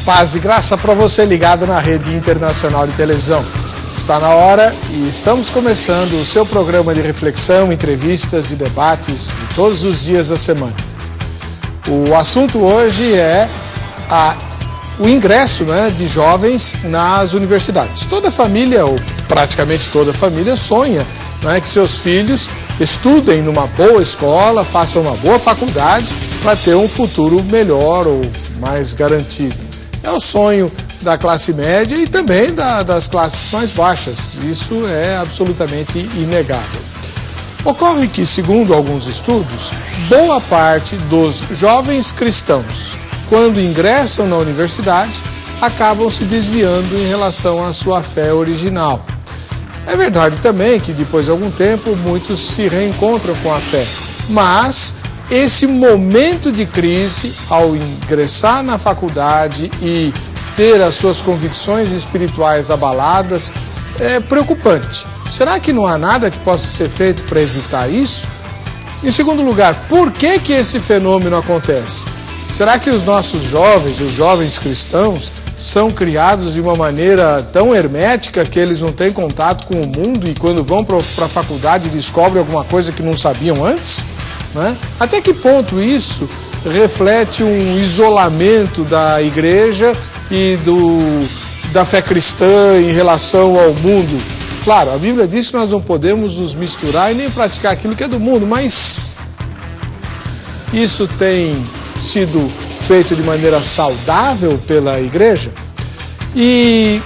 Paz e graça para você ligado na Rede Internacional de Televisão. Está na hora e estamos começando o seu programa de reflexão, entrevistas e debates de todos os dias da semana. O assunto hoje é o ingresso de jovens nas universidades. Toda família, ou praticamente toda família, sonha que seus filhos estudem numa boa escola, façam uma boa faculdade para ter um futuro melhor ou mais garantido. É o sonho da classe média e também das classes mais baixas. Isso é absolutamente inegável. Ocorre que, segundo alguns estudos, boa parte dos jovens cristãos, quando ingressam na universidade, acabam se desviando em relação à sua fé original. É verdade também que, depois de algum tempo, muitos se reencontram com a fé, mas esse momento de crise, ao ingressar na faculdade e ter as suas convicções espirituais abaladas, é preocupante. Será que não há nada que possa ser feito para evitar isso? Em segundo lugar, por que esse fenômeno acontece? Será que os nossos jovens, os jovens cristãos, são criados de uma maneira tão hermética que eles não têm contato com o mundo e quando vão para a faculdade descobrem alguma coisa que não sabiam antes? Até que ponto isso reflete um isolamento da igreja e da fé cristã em relação ao mundo? Claro, a Bíblia diz que nós não podemos nos misturar e nem praticar aquilo que é do mundo, mas isso tem sido feito de maneira saudável pela igreja? E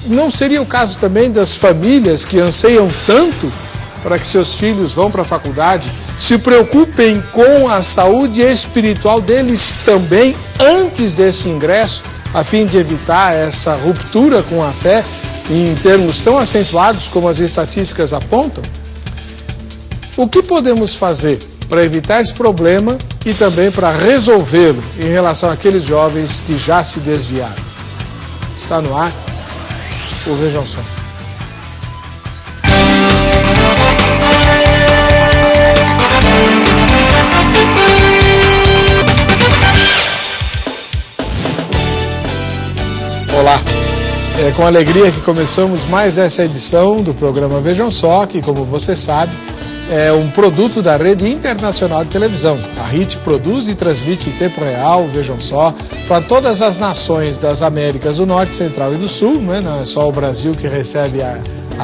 não seria o caso também das famílias que anseiam tanto para que seus filhos vão para a faculdade, se preocupem com a saúde espiritual deles também antes desse ingresso, a fim de evitar essa ruptura com a fé em termos tão acentuados como as estatísticas apontam? O que podemos fazer para evitar esse problema e também para resolvê-lo em relação àqueles jovens que já se desviaram? Está no ar o Vejam Só. Olá, é com alegria que começamos mais essa edição do programa Vejam Só, que, como você sabe, é um produto da Rede Internacional de Televisão. A RIT produz e transmite em tempo real o Vejam Só para todas as nações das Américas do Norte, Central e do Sul, não é só o Brasil que recebe a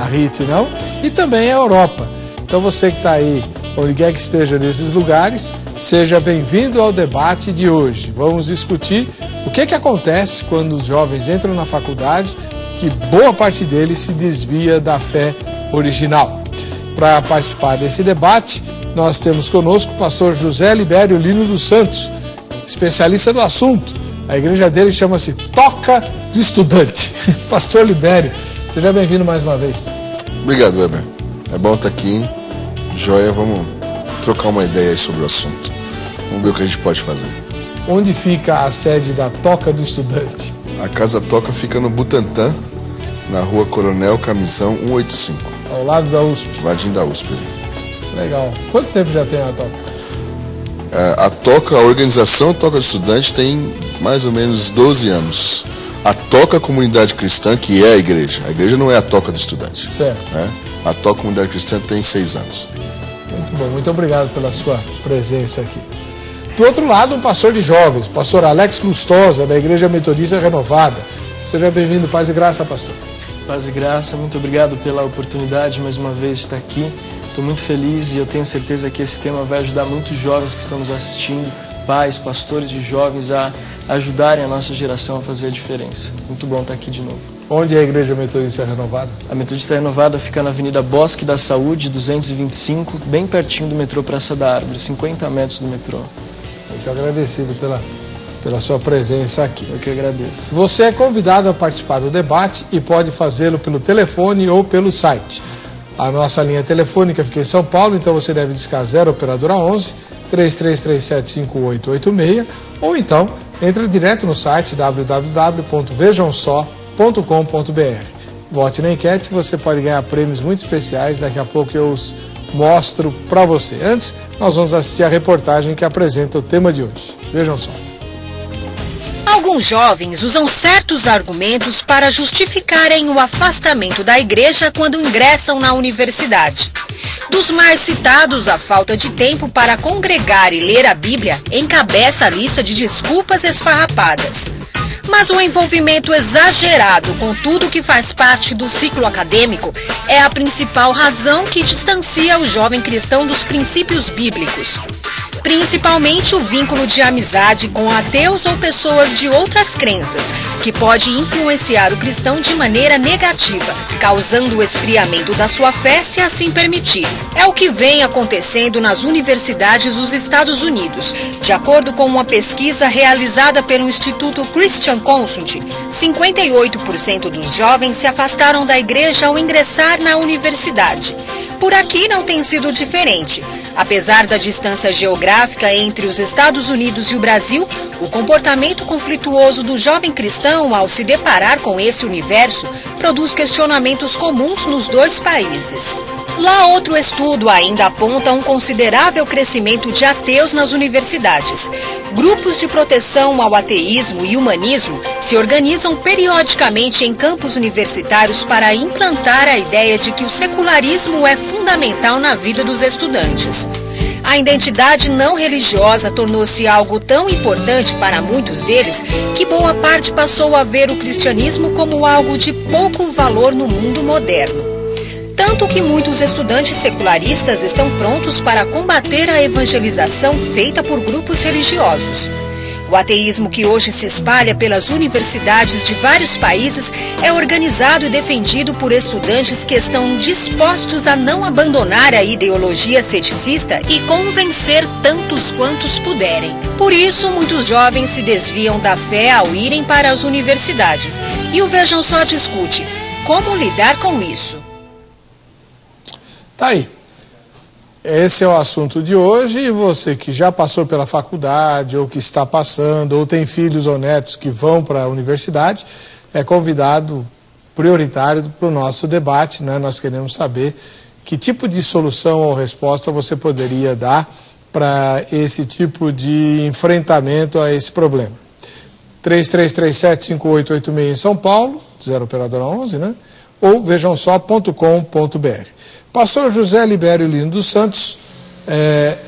RIT, não, e também a Europa. Então você que está aí, onde quer que esteja nesses lugares, seja bem-vindo ao debate de hoje. Vamos discutir o que acontece quando os jovens entram na faculdade, que boa parte deles se desvia da fé original. Para participar desse debate, nós temos conosco o pastor José Libério Lino dos Santos, especialista do assunto. A igreja dele chama-se Toca do Estudante. Pastor Libério, seja bem-vindo mais uma vez. Obrigado, Weber. É bom estar aqui. Joia, vamos trocar uma ideia aí sobre o assunto. Vamos ver o que a gente pode fazer. Onde fica a sede da Toca do Estudante? A Casa Toca fica no Butantã, na rua Coronel Camisão 185. Ao lado da USP? Ladinho da USP. Legal. Quanto tempo já tem a Toca? A organização Toca do Estudante tem mais ou menos 12 anos. A Toca Comunidade Cristã, que é a igreja não é a Toca do Estudante. Certo. A Toca Comunidade Cristã tem 6 anos. Muito bom, muito obrigado pela sua presença aqui. Do outro lado, um pastor de jovens, pastor Alex Lustosa, da Igreja Metodista Renovada. Seja bem-vindo, paz e graça, pastor. Paz e graça, muito obrigado pela oportunidade mais uma vez de estar aqui. Estou muito feliz e eu tenho certeza que esse tema vai ajudar muitos jovens que estão nos assistindo, pais, pastores de jovens, a ajudarem a nossa geração a fazer a diferença. Muito bom estar aqui de novo. Onde é a Igreja Metodista Renovada? A Metodista Renovada fica na Avenida Bosque da Saúde, 225, bem pertinho do metrô Praça da Árvore, 50 metros do metrô. Muito agradecido pela sua presença aqui. Eu que agradeço. Você é convidado a participar do debate e pode fazê-lo pelo telefone ou pelo site. A nossa linha telefônica fica em São Paulo, então você deve discar 0 operadora 11 33375886 ou então entra direto no site www.vejamsó.com.br. Vote na enquete, você pode ganhar prêmios muito especiais, daqui a pouco eu os mostro para você. Antes, nós vamos assistir a reportagem que apresenta o tema de hoje. Vejam só. Alguns jovens usam certos argumentos para justificarem o afastamento da igreja quando ingressam na universidade. Dos mais citados, a falta de tempo para congregar e ler a Bíblia encabeça a lista de desculpas esfarrapadas. Mas o envolvimento exagerado com tudo que faz parte do ciclo acadêmico é a principal razão que distancia o jovem cristão dos princípios bíblicos. Principalmente o vínculo de amizade com ateus ou pessoas de outras crenças, que pode influenciar o cristão de maneira negativa, causando o esfriamento da sua fé se assim permitir. É o que vem acontecendo nas universidades dos Estados Unidos. De acordo com uma pesquisa realizada pelo Instituto Christian Consult, 58% dos jovens se afastaram da igreja ao ingressar na universidade. Por aqui não tem sido diferente. Apesar da distância geográfica entre os Estados Unidos e o Brasil, o comportamento conflituoso do jovem cristão ao se deparar com esse universo produz questionamentos comuns nos dois países. Lá, outro estudo ainda aponta um considerável crescimento de ateus nas universidades. Grupos de proteção ao ateísmo e humanismo se organizam periodicamente em campos universitários para implantar a ideia de que o secularismo é fundamental na vida dos estudantes. A identidade não religiosa tornou-se algo tão importante para muitos deles que boa parte passou a ver o cristianismo como algo de pouco valor no mundo moderno. Tanto que muitos estudantes secularistas estão prontos para combater a evangelização feita por grupos religiosos. O ateísmo que hoje se espalha pelas universidades de vários países é organizado e defendido por estudantes que estão dispostos a não abandonar a ideologia ceticista e convencer tantos quantos puderem. Por isso, muitos jovens se desviam da fé ao irem para as universidades. E o Vejam Só discute como lidar com isso. Tá aí. Esse é o assunto de hoje e você que já passou pela faculdade ou que está passando ou tem filhos ou netos que vão para a universidade é convidado prioritário para o nosso debate, né? Nós queremos saber que tipo de solução ou resposta você poderia dar para esse tipo de enfrentamento a esse problema. 3337-5886 em São Paulo, 0 operadora 11, né? Ou vejamsó.com.br. Pastor José Libério Lino dos Santos,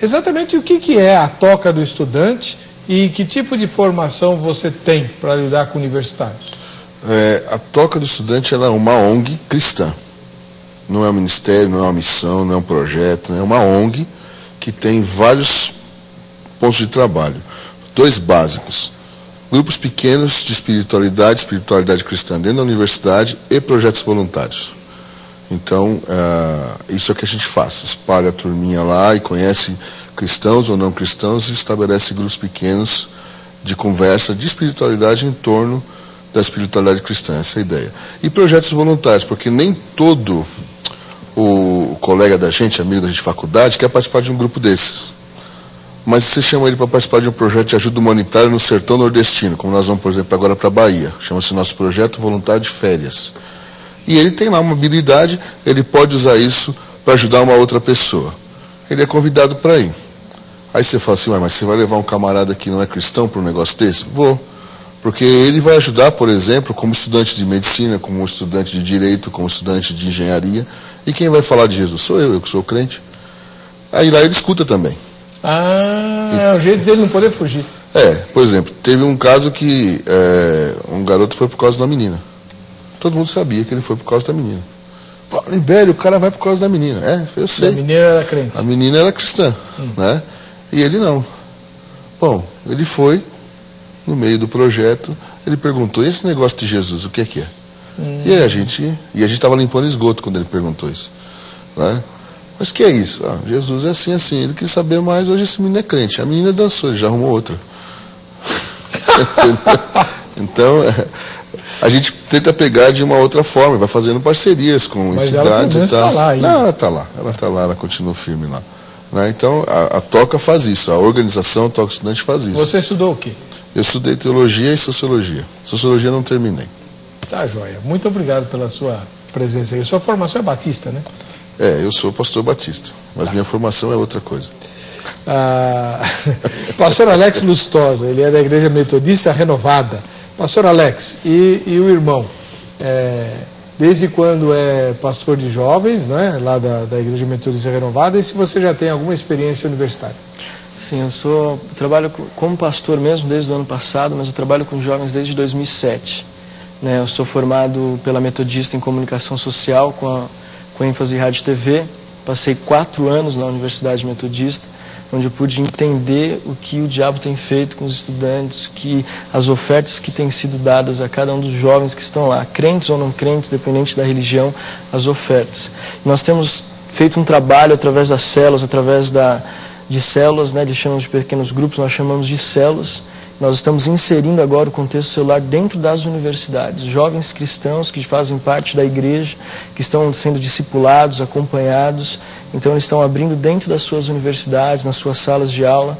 exatamente o que é a toca do estudante e que tipo de formação você tem para lidar com universitários? A toca do estudante ela é uma ONG cristã. Não é um ministério, não é uma missão, não é um projeto, é uma ONG que tem vários pontos de trabalho. 2 básicos. Grupos pequenos de espiritualidade cristã dentro da universidade e projetos voluntários. Então, isso é o que a gente faz, espalha a turminha lá e conhece cristãos ou não cristãos e estabelece grupos pequenos de conversa de espiritualidade em torno da espiritualidade cristã, essa é a ideia. E projetos voluntários, porque nem todo o colega da gente, amigo da gente de faculdade, quer participar de um grupo desses. Mas você chama ele para participar de um projeto de ajuda humanitária no sertão nordestino, como nós vamos, por exemplo, agora para a Bahia, chama-se nosso projeto voluntário de férias. E ele tem lá uma habilidade, ele pode usar isso para ajudar uma outra pessoa. Ele é convidado para ir. Aí você fala assim, mas você vai levar um camarada que não é cristão para um negócio desse? Vou. Porque ele vai ajudar, por exemplo, como estudante de medicina, como estudante de direito, como estudante de engenharia. E quem vai falar de Jesus? Sou eu que sou crente. Aí lá ele escuta também. É o jeito dele não poder fugir. Por exemplo, teve um caso que um garoto foi por causa de uma menina. Todo mundo sabia que ele foi por causa da menina. Pô, Libério, o cara vai por causa da menina. Eu sei. A menina era crente. A menina era cristã, né? E ele não. Bom, ele foi, no meio do projeto, ele perguntou, esse negócio de Jesus, o que é? E aí a gente estava limpando esgoto quando ele perguntou isso. Né? Mas o que é isso? Jesus é assim, assim. Ele quis saber mais, hoje esse menino é crente. A menina dançou, ele já arrumou outra. Então, a gente tenta pegar de uma outra forma, vai fazendo parcerias com entidades e tal. Não, ela está lá, ela continua firme lá. Né? Então, a Toca faz isso, a organização Toca Estudante faz isso. Você estudou o quê? Eu estudei teologia e sociologia. Sociologia não terminei. Tá, joia. Muito obrigado pela sua presença aí. Sua formação é batista, né? Eu sou pastor batista, mas minha formação é outra coisa. Pastor Alex Lustosa, ele é da Igreja Metodista Renovada. Pastor Alex, e o irmão, desde quando é pastor de jovens, né, lá da Igreja Metodista Renovada, e se você já tem alguma experiência universitária? Sim, eu trabalho como pastor mesmo desde o ano passado, mas eu trabalho com jovens desde 2007. Né, eu sou formado pela Metodista em Comunicação Social, com ênfase em Rádio e TV. Passei 4 anos na Universidade Metodista, onde eu pude entender o que o diabo tem feito com os estudantes, as ofertas que têm sido dadas a cada um dos jovens que estão lá, crentes ou não crentes, dependente da religião, as ofertas. Nós temos feito um trabalho através das células, de células, né, eles chamam de pequenos grupos, nós chamamos de células. Nós estamos inserindo agora o contexto celular dentro das universidades. Jovens cristãos que fazem parte da igreja, que estão sendo discipulados, acompanhados. Então eles estão abrindo dentro das suas universidades, nas suas salas de aula,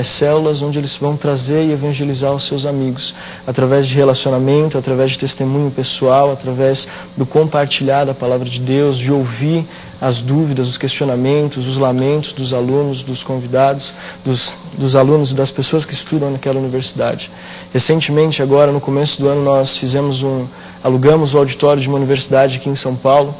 células onde eles vão trazer e evangelizar os seus amigos. Através de relacionamento, através de testemunho pessoal, através do compartilhar da palavra de Deus, de ouvir as dúvidas, os questionamentos, os lamentos dos alunos, dos convidados, dos alunos e das pessoas que estudam naquela universidade. Recentemente, agora no começo do ano, nós alugamos o auditório de uma universidade aqui em São Paulo,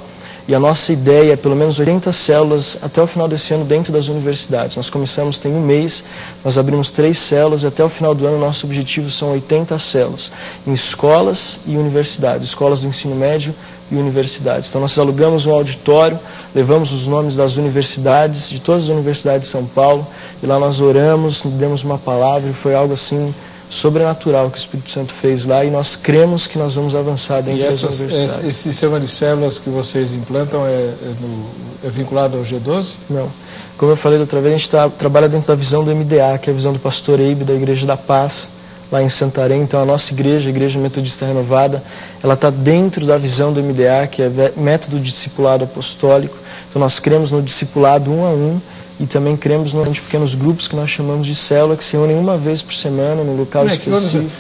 e a nossa ideia é pelo menos 80 células até o final desse ano dentro das universidades. Nós começamos tem 1 mês, nós abrimos 3 células e até o final do ano nosso objetivo são 80 células em escolas e universidades, escolas do ensino médio e universidades. Então nós alugamos um auditório, levamos os nomes das universidades, de todas as universidades de São Paulo, e lá nós oramos, demos uma palavra, e foi algo assim sobrenatural que o Espírito Santo fez lá, e nós cremos que nós vamos avançar dentro das universidades. Esse sistema de células que vocês implantam é vinculado ao G12? Não. Como eu falei da outra vez, a gente trabalha dentro da visão do MDA, que é a visão do pastor Eibe, da Igreja da Paz, lá em Santarém. Então a nossa igreja, a Igreja Metodista Renovada, ela está dentro da visão do MDA, que é método de discipulado apostólico. Então nós cremos no discipulado 1 a 1, e também cremos de pequenos grupos que nós chamamos de célula, que se unem uma vez por semana, num local específico.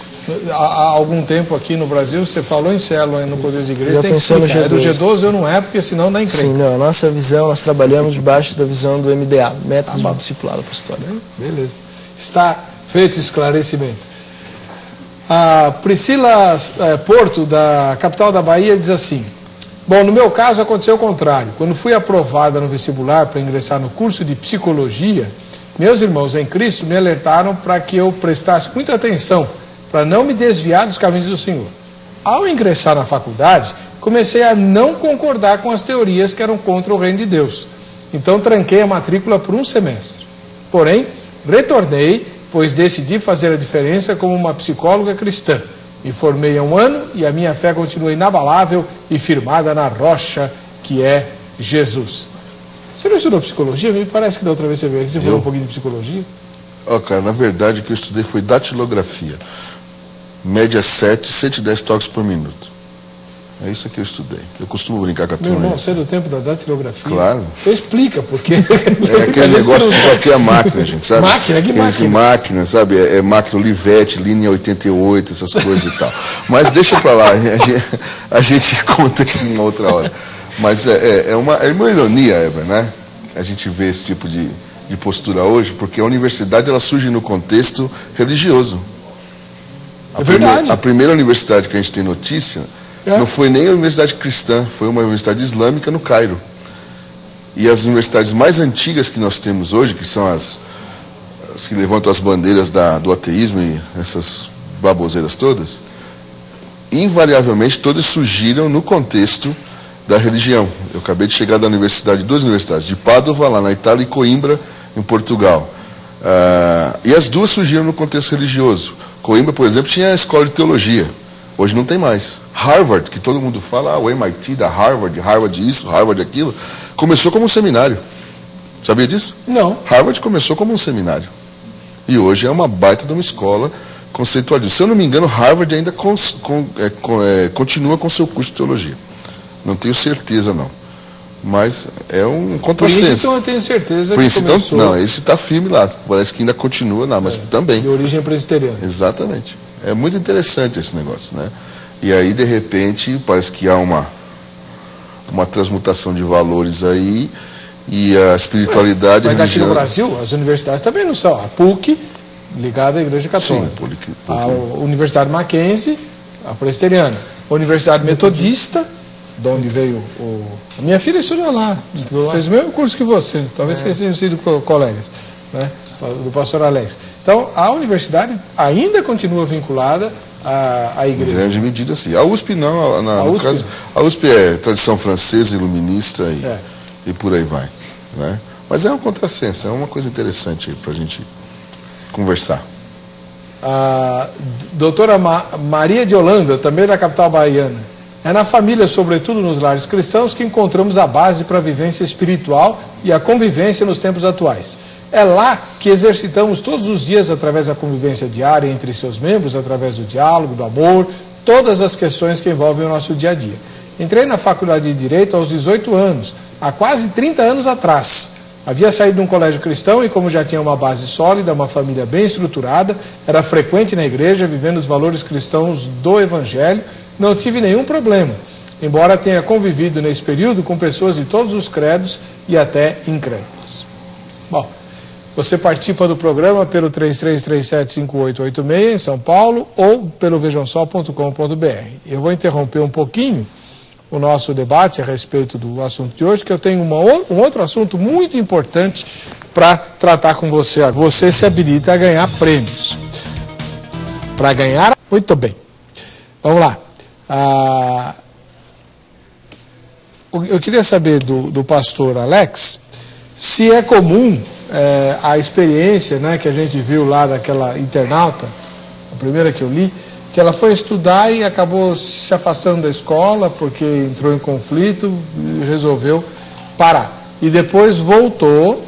Há algum tempo aqui no Brasil, você falou em célula no Poder de Igreja, tem que explicar. É do G12 ou não é, porque senão dá encrenca. Sim, não, a nossa visão, nós trabalhamos debaixo da visão do MDA, método de discipulado apostólico. Beleza. Está feito o esclarecimento. A Priscila Porto, da capital da Bahia, diz assim: bom, no meu caso aconteceu o contrário. Quando fui aprovada no vestibular para ingressar no curso de psicologia, meus irmãos em Cristo me alertaram para que eu prestasse muita atenção, para não me desviar dos caminhos do Senhor. Ao ingressar na faculdade, comecei a não concordar com as teorias que eram contra o reino de Deus. Então tranquei a matrícula por 1 semestre. Porém, retornei, pois decidi fazer a diferença como uma psicóloga cristã. Me formei há 1 ano e a minha fé continua inabalável e firmada na rocha que é Jesus. Você não estudou psicologia? Me parece que da outra vez você veio aqui, você falou um pouquinho de psicologia. Cara, na verdade o que eu estudei foi datilografia. Média 110 toques por minuto. É isso que eu estudei. Eu costumo brincar com a turma. Meu irmão, você é do tempo da datilografia? Claro. Então explica, porque... É aquele negócio que só que é máquina, gente, sabe? Máquina? Que máquina? Máquina, sabe? É máquina Olivetti, linha 88, essas coisas e tal. Mas deixa pra lá, a gente conta isso em uma outra hora. Mas é uma ironia, Eber, né? A gente vê esse tipo de postura hoje, porque a universidade ela surge no contexto religioso. É verdade. A primeira universidade que a gente tem notícia não foi nem a universidade cristã, foi uma universidade islâmica no Cairo. E as universidades mais antigas que nós temos hoje, que são as que levantam as bandeiras do ateísmo e essas baboseiras todas, invariavelmente todas surgiram no contexto da religião. Eu acabei de chegar da universidade, 2 universidades, de Pádua, lá na Itália, e Coimbra, em Portugal. E as duas surgiram no contexto religioso. Coimbra, por exemplo, tinha a escola de teologia. Hoje não tem mais. Harvard, que todo mundo fala, o MIT da Harvard isso, Harvard aquilo, começou como um seminário. Sabia disso? Não. Harvard começou como um seminário. E hoje é uma baita de uma escola conceitualista. Se eu não me engano, Harvard ainda continua com seu curso de teologia. Não tenho certeza, não. Mas é um contrassenso. Princeton eu tenho certeza que começou. Não, esse está firme lá. Parece que ainda continua lá, mas também. De origem presbiteriana. Exatamente. É muito interessante esse negócio, né? E aí, de repente, parece que há uma transmutação de valores aí, e a espiritualidade... Mas aqui no Brasil, as universidades também não são. A PUC, ligada à Igreja Católica. Sim, a Universidade Mackenzie, a presbiteriana. A Universidade Metodista, de onde veio a minha filha estudou lá. Fez o mesmo curso que você, talvez vocês tenham sido colegas, né? Do pastor Alex. Então, a universidade ainda continua vinculada à igreja. Em grande medida, sim. A USP não, no caso, a USP é tradição francesa, iluminista e por aí vai, né? Mas é um contrassenso, é uma coisa interessante para a gente conversar. A doutora Maria de Holanda, também da capital baiana. É na família, sobretudo nos lares cristãos, que encontramos a base para a vivência espiritual e a convivência nos tempos atuais. É lá que exercitamos todos os dias, através da convivência diária entre seus membros, através do diálogo, do amor, todas as questões que envolvem o nosso dia a dia. Entrei na faculdade de Direito aos 18 anos, há quase 30 anos atrás. Havia saído de um colégio cristão e, como já tinha uma base sólida, uma família bem estruturada, era frequente na igreja, vivendo os valores cristãos do Evangelho, não tive nenhum problema, embora tenha convivido nesse período com pessoas de todos os credos e até incrédulas. Bom, você participa do programa pelo 3337-5886 em São Paulo ou pelo vejamsol.com.br. Eu vou interromper um pouquinho o nosso debate a respeito do assunto de hoje, que eu tenho um outro assunto muito importante para tratar com você. Você se habilita a ganhar prêmios. Para ganhar... Muito bem. Vamos lá. Eu queria saber do pastor Alex se é comum a experiência, né, que a gente viu lá daquela internauta, a primeira que eu li, que ela foi estudar e acabou se afastando da escola porque entrou em conflito e resolveu parar. E depois voltou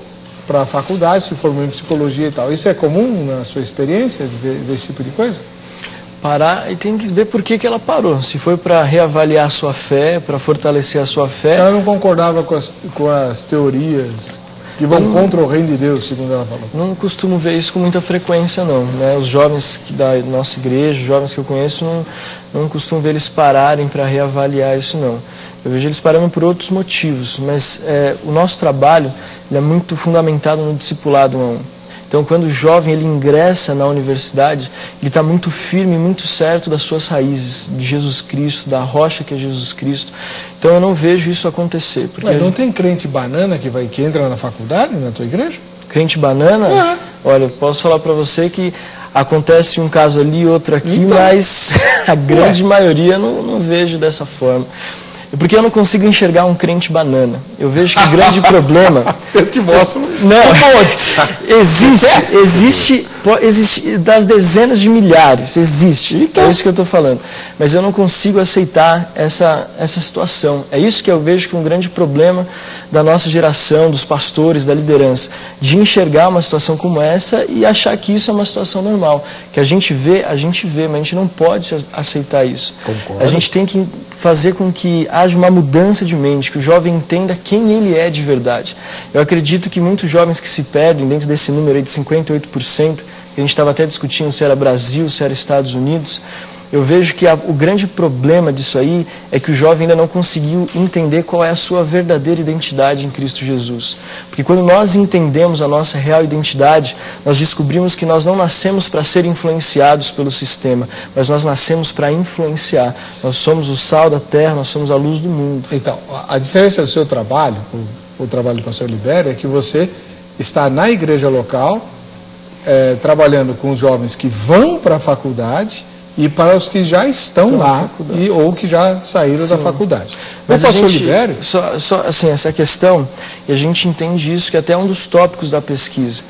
para a faculdade, se formou em psicologia e tal. Isso é comum na sua experiência, de ver esse tipo de coisa? Parar e tem que ver por que ela parou. Se foi para reavaliar a sua fé, para fortalecer a sua fé... Ela não concordava com as teorias que vão contra o reino de Deus, segundo ela falou. Não costumo ver isso com muita frequência, não, né? Os jovens da nossa igreja, os jovens que eu conheço, não costumo ver eles pararem para reavaliar isso, não. Eu vejo eles parando por outros motivos, mas o nosso trabalho ele é muito fundamentado no discipulado 1 a 1. Então, quando o jovem ele ingressa na universidade, ele está muito firme, muito certo das suas raízes, de Jesus Cristo, da rocha que é Jesus Cristo. Então, eu não vejo isso acontecer. Porque mas não tem crente banana que entra na faculdade, na tua igreja? Crente banana? Olha, eu posso falar para você que acontece um caso ali, outro aqui, então... mas a grande maioria não vejo dessa forma. Porque eu não consigo enxergar um crente banana. Eu vejo que o grande problema... Eu te mostro. Não, existe das dezenas de milhares, existe. Então... É isso que eu estou falando. Mas eu não consigo aceitar essa situação. É isso que eu vejo que é um grande problema da nossa geração, dos pastores, da liderança. De enxergar uma situação como essa e achar que isso é uma situação normal. Que a gente vê, mas a gente não pode aceitar isso. Concordo. A gente tem que fazer com que haja uma mudança de mente, que o jovem entenda quem ele é de verdade. Eu acredito que muitos jovens que se perdem dentro desse número aí de 58%, que a gente estava até discutindo se era Brasil, se era Estados Unidos, eu vejo que o grande problema disso aí é que o jovem ainda não conseguiu entender qual é a sua verdadeira identidade em Cristo Jesus. Porque quando nós entendemos a nossa real identidade, nós descobrimos que nós não nascemos para ser influenciados pelo sistema, mas nós nascemos para influenciar. Nós somos o sal da terra, nós somos a luz do mundo. Então, a diferença do seu trabalho, o trabalho do pastor Libério, é que você está na igreja local, trabalhando com os jovens que vão para a faculdade e para os que já estão lá ou que já saíram da faculdade. Mas o pastor Libério... Só assim, essa questão, e a gente entende isso, que até é um dos tópicos da pesquisa.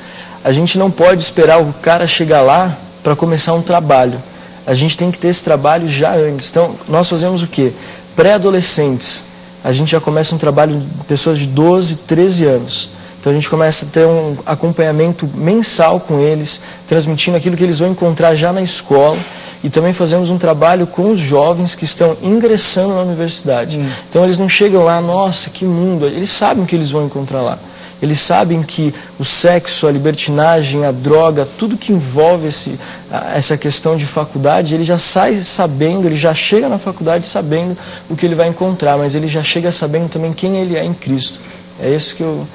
A gente não pode esperar o cara chegar lá para começar um trabalho. A gente tem que ter esse trabalho já antes. Então, nós fazemos o quê? Pré-adolescentes. A gente já começa um trabalho de pessoas de 12, 13 anos. Então a gente começa a ter um acompanhamento mensal com eles, transmitindo aquilo que eles vão encontrar já na escola. E também fazemos um trabalho com os jovens que estão ingressando na universidade. Então eles não chegam lá, nossa, que mundo. Eles sabem o que eles vão encontrar lá. Eles sabem que o sexo, a libertinagem, a droga, tudo que envolve essa questão de faculdade, ele já sai sabendo, ele já chega na faculdade sabendo o que ele vai encontrar, mas ele já chega sabendo também quem ele é em Cristo. É isso que eu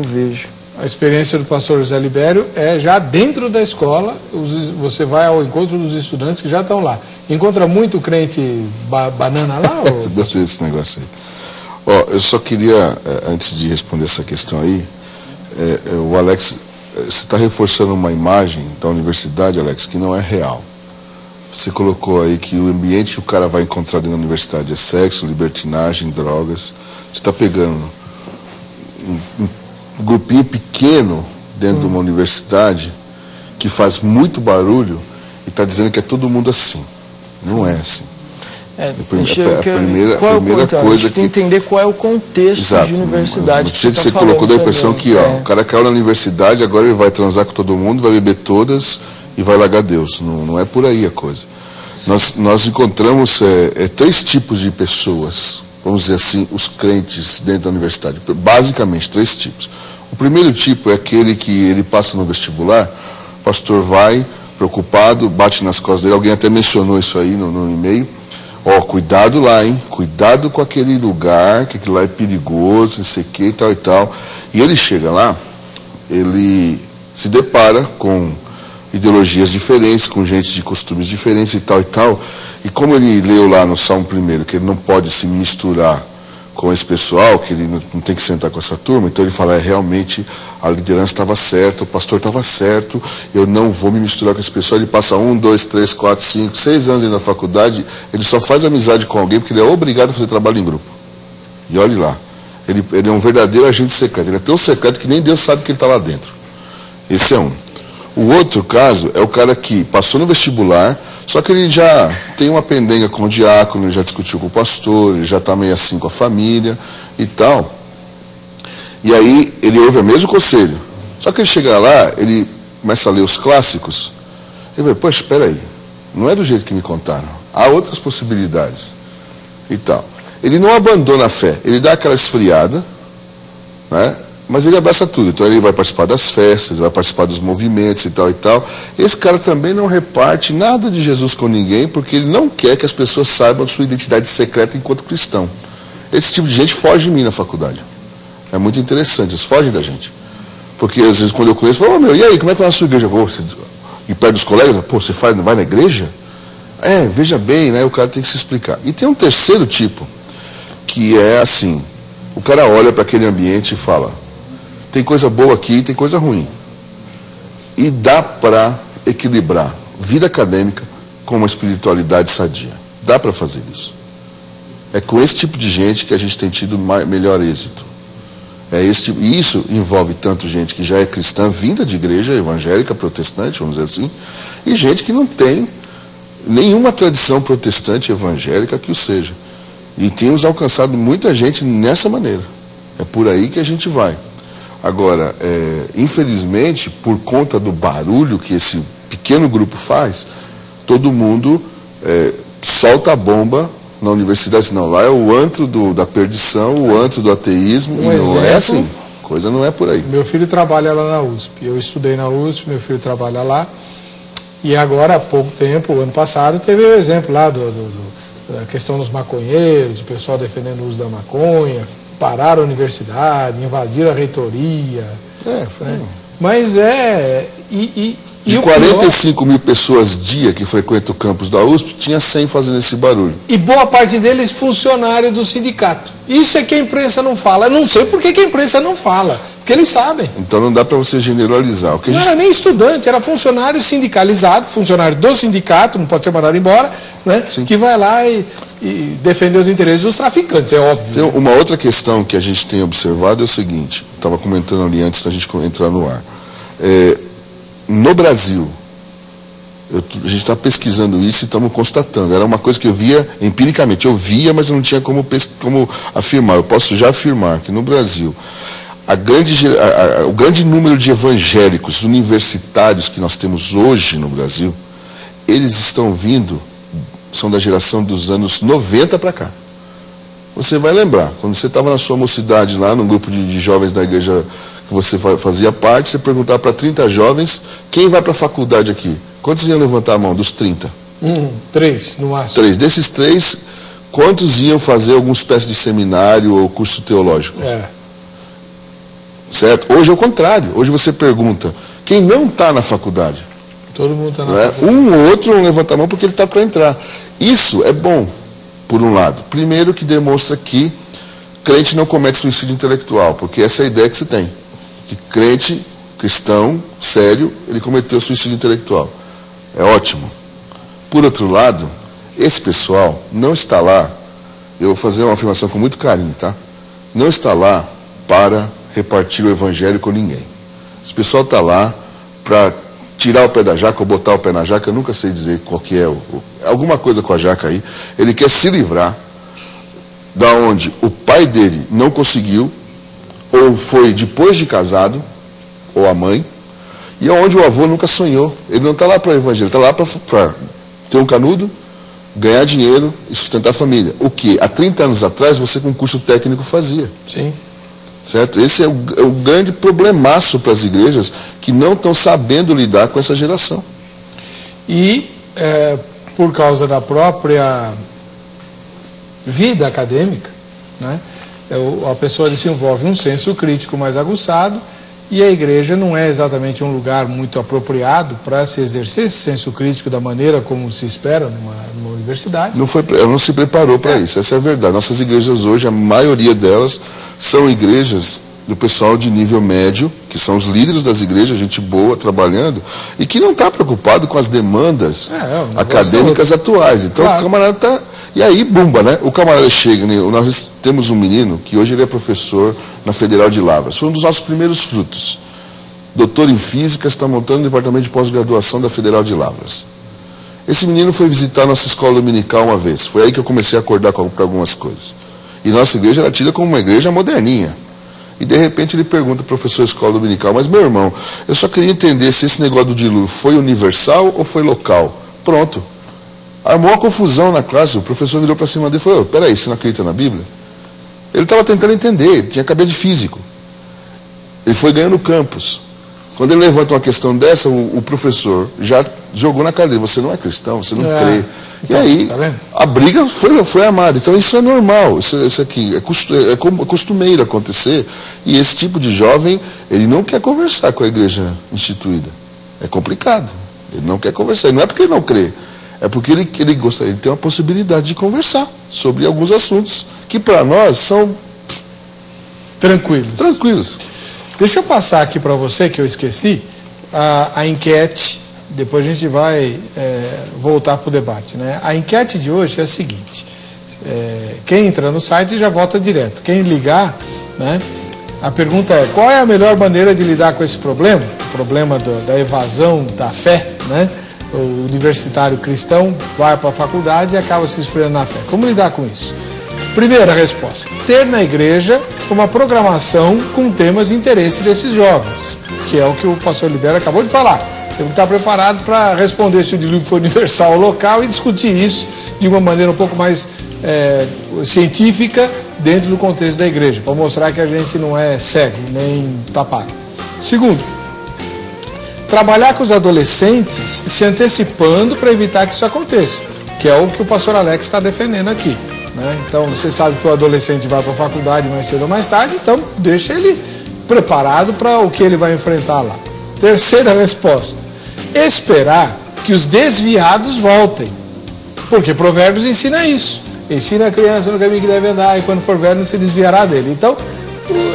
vejo. A experiência do pastor José Libério é já dentro da escola, você vai ao encontro dos estudantes que já estão lá. Encontra muito crente banana lá? Ou... Gostei desse negócio aí. Ó, eu só queria, antes de responder essa questão aí, o Alex, você está reforçando uma imagem da universidade, Alex, que não é real. Você colocou aí que o ambiente que o cara vai encontrar dentro da universidade é sexo, libertinagem, drogas. Você está pegando um grupinho pequeno dentro de uma universidade que faz muito barulho e está dizendo que é todo mundo assim. Não é assim. A primeira coisa que entender qual é o contexto de universidade. Do jeito que você colocou, da impressão que o cara caiu na universidade, agora ele vai transar com todo mundo, vai beber todas e vai largar Deus. Não é por aí a coisa. Nós encontramos 3 tipos de pessoas, vamos dizer assim, os crentes dentro da universidade. Basicamente, 3 tipos. O primeiro tipo é aquele que ele passa no vestibular, o pastor vai, preocupado, bate nas costas dele, alguém até mencionou isso aí no e-mail. Cuidado lá, hein? Cuidado com aquele lugar, que aquilo lá é perigoso, não sei o que e tal e tal. E ele chega lá, ele se depara com ideologias diferentes, com gente de costumes diferentes e tal e tal. E como ele leu lá no Salmo 1, que ele não pode se misturar com esse pessoal, que ele não tem que sentar com essa turma, então ele fala, realmente a liderança estava certa, o pastor estava certo, eu não vou me misturar com esse pessoal. Ele passa 1, 2, 3, 4, 5, 6 anos na faculdade, ele só faz amizade com alguém porque ele é obrigado a fazer trabalho em grupo. E olhe lá, ele é um verdadeiro agente secreto, ele é tão secreto que nem Deus sabe que ele está lá dentro. Esse é um. O outro caso é o cara que passou no vestibular, só que ele já tem uma pendenga com o diácono, ele já discutiu com o pastor, ele já está meio assim com a família e tal. E aí ele ouve o mesmo conselho. Só que ele chega lá, ele começa a ler os clássicos, ele vai, poxa, espera aí, não é do jeito que me contaram, há outras possibilidades e tal. Ele não abandona a fé, ele dá aquela esfriada, né? Mas ele abraça tudo, então ele vai participar das festas, vai participar dos movimentos e tal e tal. Esse cara também não reparte nada de Jesus com ninguém, porque ele não quer que as pessoas saibam de sua identidade secreta enquanto cristão. Esse tipo de gente foge de mim na faculdade. É muito interessante, eles fogem da gente. Porque às vezes quando eu conheço, eu falo, e aí, como é que vai na sua igreja? E perto dos colegas, você vai na igreja? Veja bem, né? O cara tem que se explicar. E tem um terceiro tipo, que é assim, o cara olha para aquele ambiente e fala, tem coisa boa aqui e tem coisa ruim. E dá para equilibrar vida acadêmica com uma espiritualidade sadia. Dá para fazer isso. É com esse tipo de gente que a gente tem tido melhor êxito. E isso envolve tanto gente que já é cristã, vinda de igreja evangélica, protestante, vamos dizer assim, e gente que não tem nenhuma tradição protestante evangélica que o seja. E temos alcançado muita gente nessa maneira. É por aí que a gente vai. Agora, infelizmente, por conta do barulho que esse pequeno grupo faz, todo mundo solta a bomba na universidade. Não, lá é o antro da perdição, o antro do ateísmo, e não é assim. Coisa não é por aí. Meu filho trabalha lá na USP. Eu estudei na USP, meu filho trabalha lá. E agora, há pouco tempo, ano passado, teve o exemplo lá da questão dos maconheiros, o pessoal defendendo o uso da maconha, pararam a universidade, invadiram a reitoria. Mas de 45 mil pessoas dia que frequentam o campus da USP, tinha 100 fazendo esse barulho. E boa parte deles funcionário do sindicato. Isso é que a imprensa não fala. Eu não sei por que a imprensa não fala, porque eles sabem. Então não dá para você generalizar. Não era nem estudante, era funcionário sindicalizado, funcionário do sindicato, não pode ser mandado embora, né? Que vai lá e defender os interesses dos traficantes, é óbvio. Tem uma outra questão que a gente tem observado é o seguinte, estava comentando ali antes da gente entrar no ar. No Brasil, a gente está pesquisando isso e estamos constatando. Era uma coisa que eu via empiricamente. Eu via, mas eu não tinha como afirmar. Eu posso já afirmar que no Brasil, o grande número de evangélicos universitários que nós temos hoje no Brasil, eles estão vindo, são da geração dos anos 90 para cá. Você vai lembrar, quando você estava na sua mocidade lá, no grupo de jovens da igreja que você fazia parte, você perguntar para 30 jovens, quem vai para a faculdade aqui? Quantos iam levantar a mão dos 30? 3, no máximo. 3. Desses 3, quantos iam fazer alguma espécie de seminário ou curso teológico? certo? Hoje é o contrário. Hoje você pergunta, quem não está na faculdade? Todo mundo está na faculdade. Um ou outro não levanta a mão porque ele está para entrar. Isso é bom, por um lado. Primeiro que demonstra que crente não comete suicídio intelectual, porque essa é a ideia que se tem. Que crente, cristão, sério, ele cometeu suicídio intelectual. É ótimo. Por outro lado, esse pessoal não está lá, eu vou fazer uma afirmação com muito carinho, tá? Não está lá para repartir o evangelho com ninguém. Esse pessoal está lá para tirar o pé da jaca ou botar o pé na jaca, eu nunca sei dizer qual que é, alguma coisa com a jaca aí. Ele quer se livrar da onde o pai dele não conseguiu, ou foi depois de casado, ou a mãe, e onde o avô nunca sonhou. Ele não está lá para o evangelho, está lá para ter um canudo, ganhar dinheiro e sustentar a família. O que há 30 anos atrás você com curso técnico fazia. Sim. Certo? Esse é o grande problemaço para as igrejas que não estão sabendo lidar com essa geração. E por causa da própria vida acadêmica, né, a pessoa desenvolve um senso crítico mais aguçado, e a igreja não é exatamente um lugar muito apropriado para se exercer esse senso crítico da maneira como se espera numa universidade. Ela não se preparou para isso, essa é a verdade. Nossas igrejas hoje, a maioria delas, são igrejas do pessoal de nível médio, que são os líderes das igrejas, gente boa, trabalhando, e que não está preocupado com as demandas acadêmicas atuais. Então claro. O camarada está... E aí, bumba, né? O camarada chega, né? Nós temos um menino que hoje ele é professor na Federal de Lavras. Foi um dos nossos primeiros frutos. Doutor em Física, está montando o departamento de pós-graduação da Federal de Lavras. Esse menino foi visitar a nossa escola dominical uma vez. Foi aí que eu comecei a acordar para algumas coisas. E nossa igreja era tida como uma igreja moderninha. E de repente ele pergunta ao professor da escola dominical, mas meu irmão, eu só queria entender se esse negócio do dilúvio foi universal ou foi local. Pronto. Armou uma confusão na classe, o professor virou para cima dele e falou, peraí, você não acredita na Bíblia? Ele estava tentando entender, ele tinha cabeça de físico. Ele foi ganhando campos. Quando ele levanta uma questão dessa, o professor já jogou na cara dele, você não é cristão, você não crê. Então, e aí, a briga foi armada. Então isso é normal, isso aqui é costumeiro acontecer. E esse tipo de jovem, ele não quer conversar com a igreja instituída. É complicado, ele não quer conversar. E não é porque ele não crê. É porque ele gostaria de ter uma possibilidade de conversar sobre alguns assuntos que para nós são tranquilos. Deixa eu passar aqui para você, que eu esqueci, a enquete, depois a gente vai voltar para o debate, né? A enquete de hoje é a seguinte, quem entra no site já vota direto, quem ligar, né? A pergunta é, qual é a melhor maneira de lidar com esse problema? O problema da evasão da fé, né? O universitário cristão vai para a faculdade e acaba se esfriando na fé. Como lidar com isso? Primeira resposta, ter na igreja uma programação com temas de interesse desses jovens, que é o que o pastor Libero acabou de falar. Ele está preparado para responder se o dilúvio foi universal ou local e discutir isso de uma maneira um pouco mais científica dentro do contexto da igreja, para mostrar que a gente não é cego, nem tapado. Segundo, trabalhar com os adolescentes se antecipando para evitar que isso aconteça, que é o que o pastor Alex está defendendo aqui, né? Então, você sabe que o adolescente vai para a faculdade mais cedo ou mais tarde, então deixa ele preparado para o que ele vai enfrentar lá. Terceira resposta, esperar que os desviados voltem, porque Provérbios ensina isso. Ensina a criança no caminho que deve andar e quando for velho não se desviará dele. Então,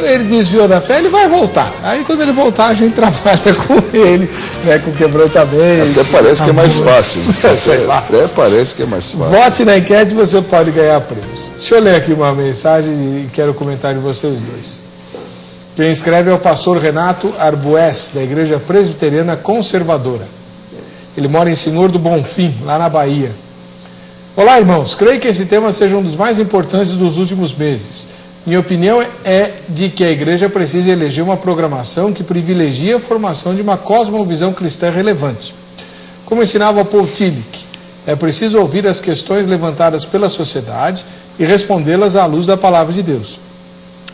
ele desviou da fé, ele vai voltar. Aí quando ele voltar, a gente trabalha com ele, né, com quebrantamento. Até parece que é mais fácil. Sei lá. Até parece que é mais fácil. Vote na enquete, você pode ganhar prêmios. Deixa eu ler aqui uma mensagem e quero comentar de vocês dois. Quem escreve é o pastor Renato Arbues, da Igreja Presbiteriana Conservadora. Ele mora em Senhor do Bonfim, lá na Bahia. Olá, irmãos. Creio que esse tema seja um dos mais importantes dos últimos meses. Minha opinião é de que a igreja precisa eleger uma programação que privilegie a formação de uma cosmovisão cristã relevante. Como ensinava Paul Tillich, é preciso ouvir as questões levantadas pela sociedade e respondê-las à luz da palavra de Deus.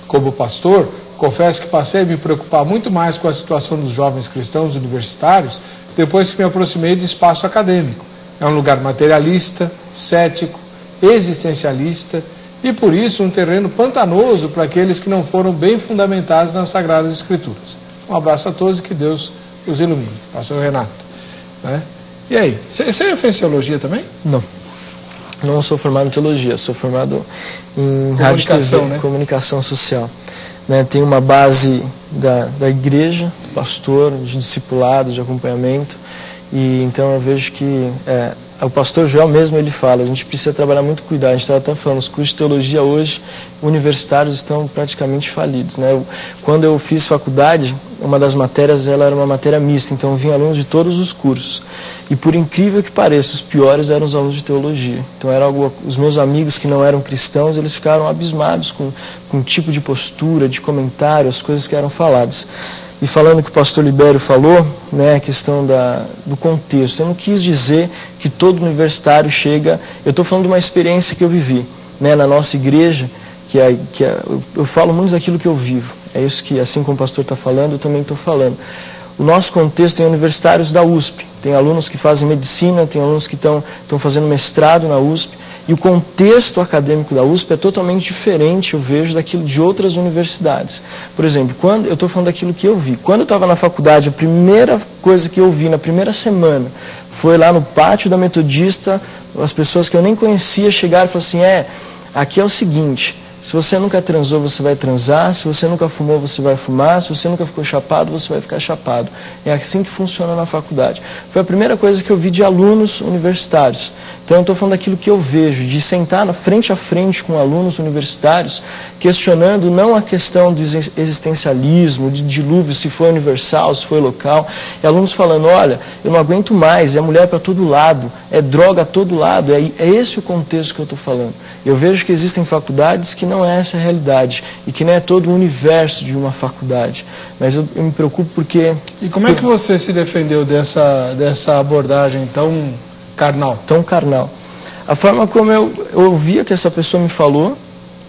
Como pastor, confesso que passei a me preocupar muito mais com a situação dos jovens cristãos universitários depois que me aproximei do espaço acadêmico. É um lugar materialista, cético, existencialista e, por isso, um terreno pantanoso para aqueles que não foram bem fundamentados nas Sagradas Escrituras. Um abraço a todos e que Deus os ilumine. Pastor Renato. Né? E aí, você fez teologia também? Não. Não sou formado em teologia, sou formado em comunicação, né? Comunicação social. Né? Tenho uma base da igreja, pastor, de discipulado, de acompanhamento, e então eu vejo que o pastor Joel mesmo ele fala, a gente precisa trabalhar muito cuidado. A gente estava até falando, os cursos de teologia hoje, universitários estão praticamente falidos. Né? Quando eu fiz faculdade, uma das matérias ela era uma matéria mista, então vinha alunos de todos os cursos. E por incrível que pareça, os piores eram os alunos de teologia. Então os meus amigos que não eram cristãos, eles ficaram abismados com o tipo de postura, de comentário, as coisas que eram faladas. E falando que o pastor Libério falou, né, a questão do contexto, eu não quis dizer que todo universitário chega... Eu estou falando de uma experiência que eu vivi, né, na nossa igreja, eu falo muito daquilo que eu vivo. É isso que, assim como o pastor está falando, eu também estou falando. O nosso contexto tem universitários da USP, tem alunos que fazem medicina, tem alunos que estão fazendo mestrado na USP, e o contexto acadêmico da USP é totalmente diferente, eu vejo, daquilo de outras universidades. Por exemplo, eu estou falando daquilo que eu vi. Quando eu estava na faculdade, a primeira coisa que eu vi na primeira semana foi lá no pátio da Metodista, as pessoas que eu nem conhecia chegaram e falaram assim, aqui é o seguinte... Se você nunca transou, você vai transar. Se você nunca fumou, você vai fumar. Se você nunca ficou chapado, você vai ficar chapado. É assim que funciona na faculdade. Foi a primeira coisa que eu vi de alunos universitários. Então, eu estou falando daquilo que eu vejo, de sentar frente a frente com alunos universitários, questionando não a questão do existencialismo, de dilúvio, se foi universal, se foi local. E alunos falando, olha, eu não aguento mais, é mulher para todo lado, é droga a todo lado. É esse o contexto que eu estou falando. Eu vejo que existem faculdades que não é essa a realidade e que não é todo o universo de uma faculdade. Mas eu me preocupo porque... E como é que você se defendeu dessa abordagem tão carnal? Tão carnal. A forma como eu ouvia que essa pessoa me falou,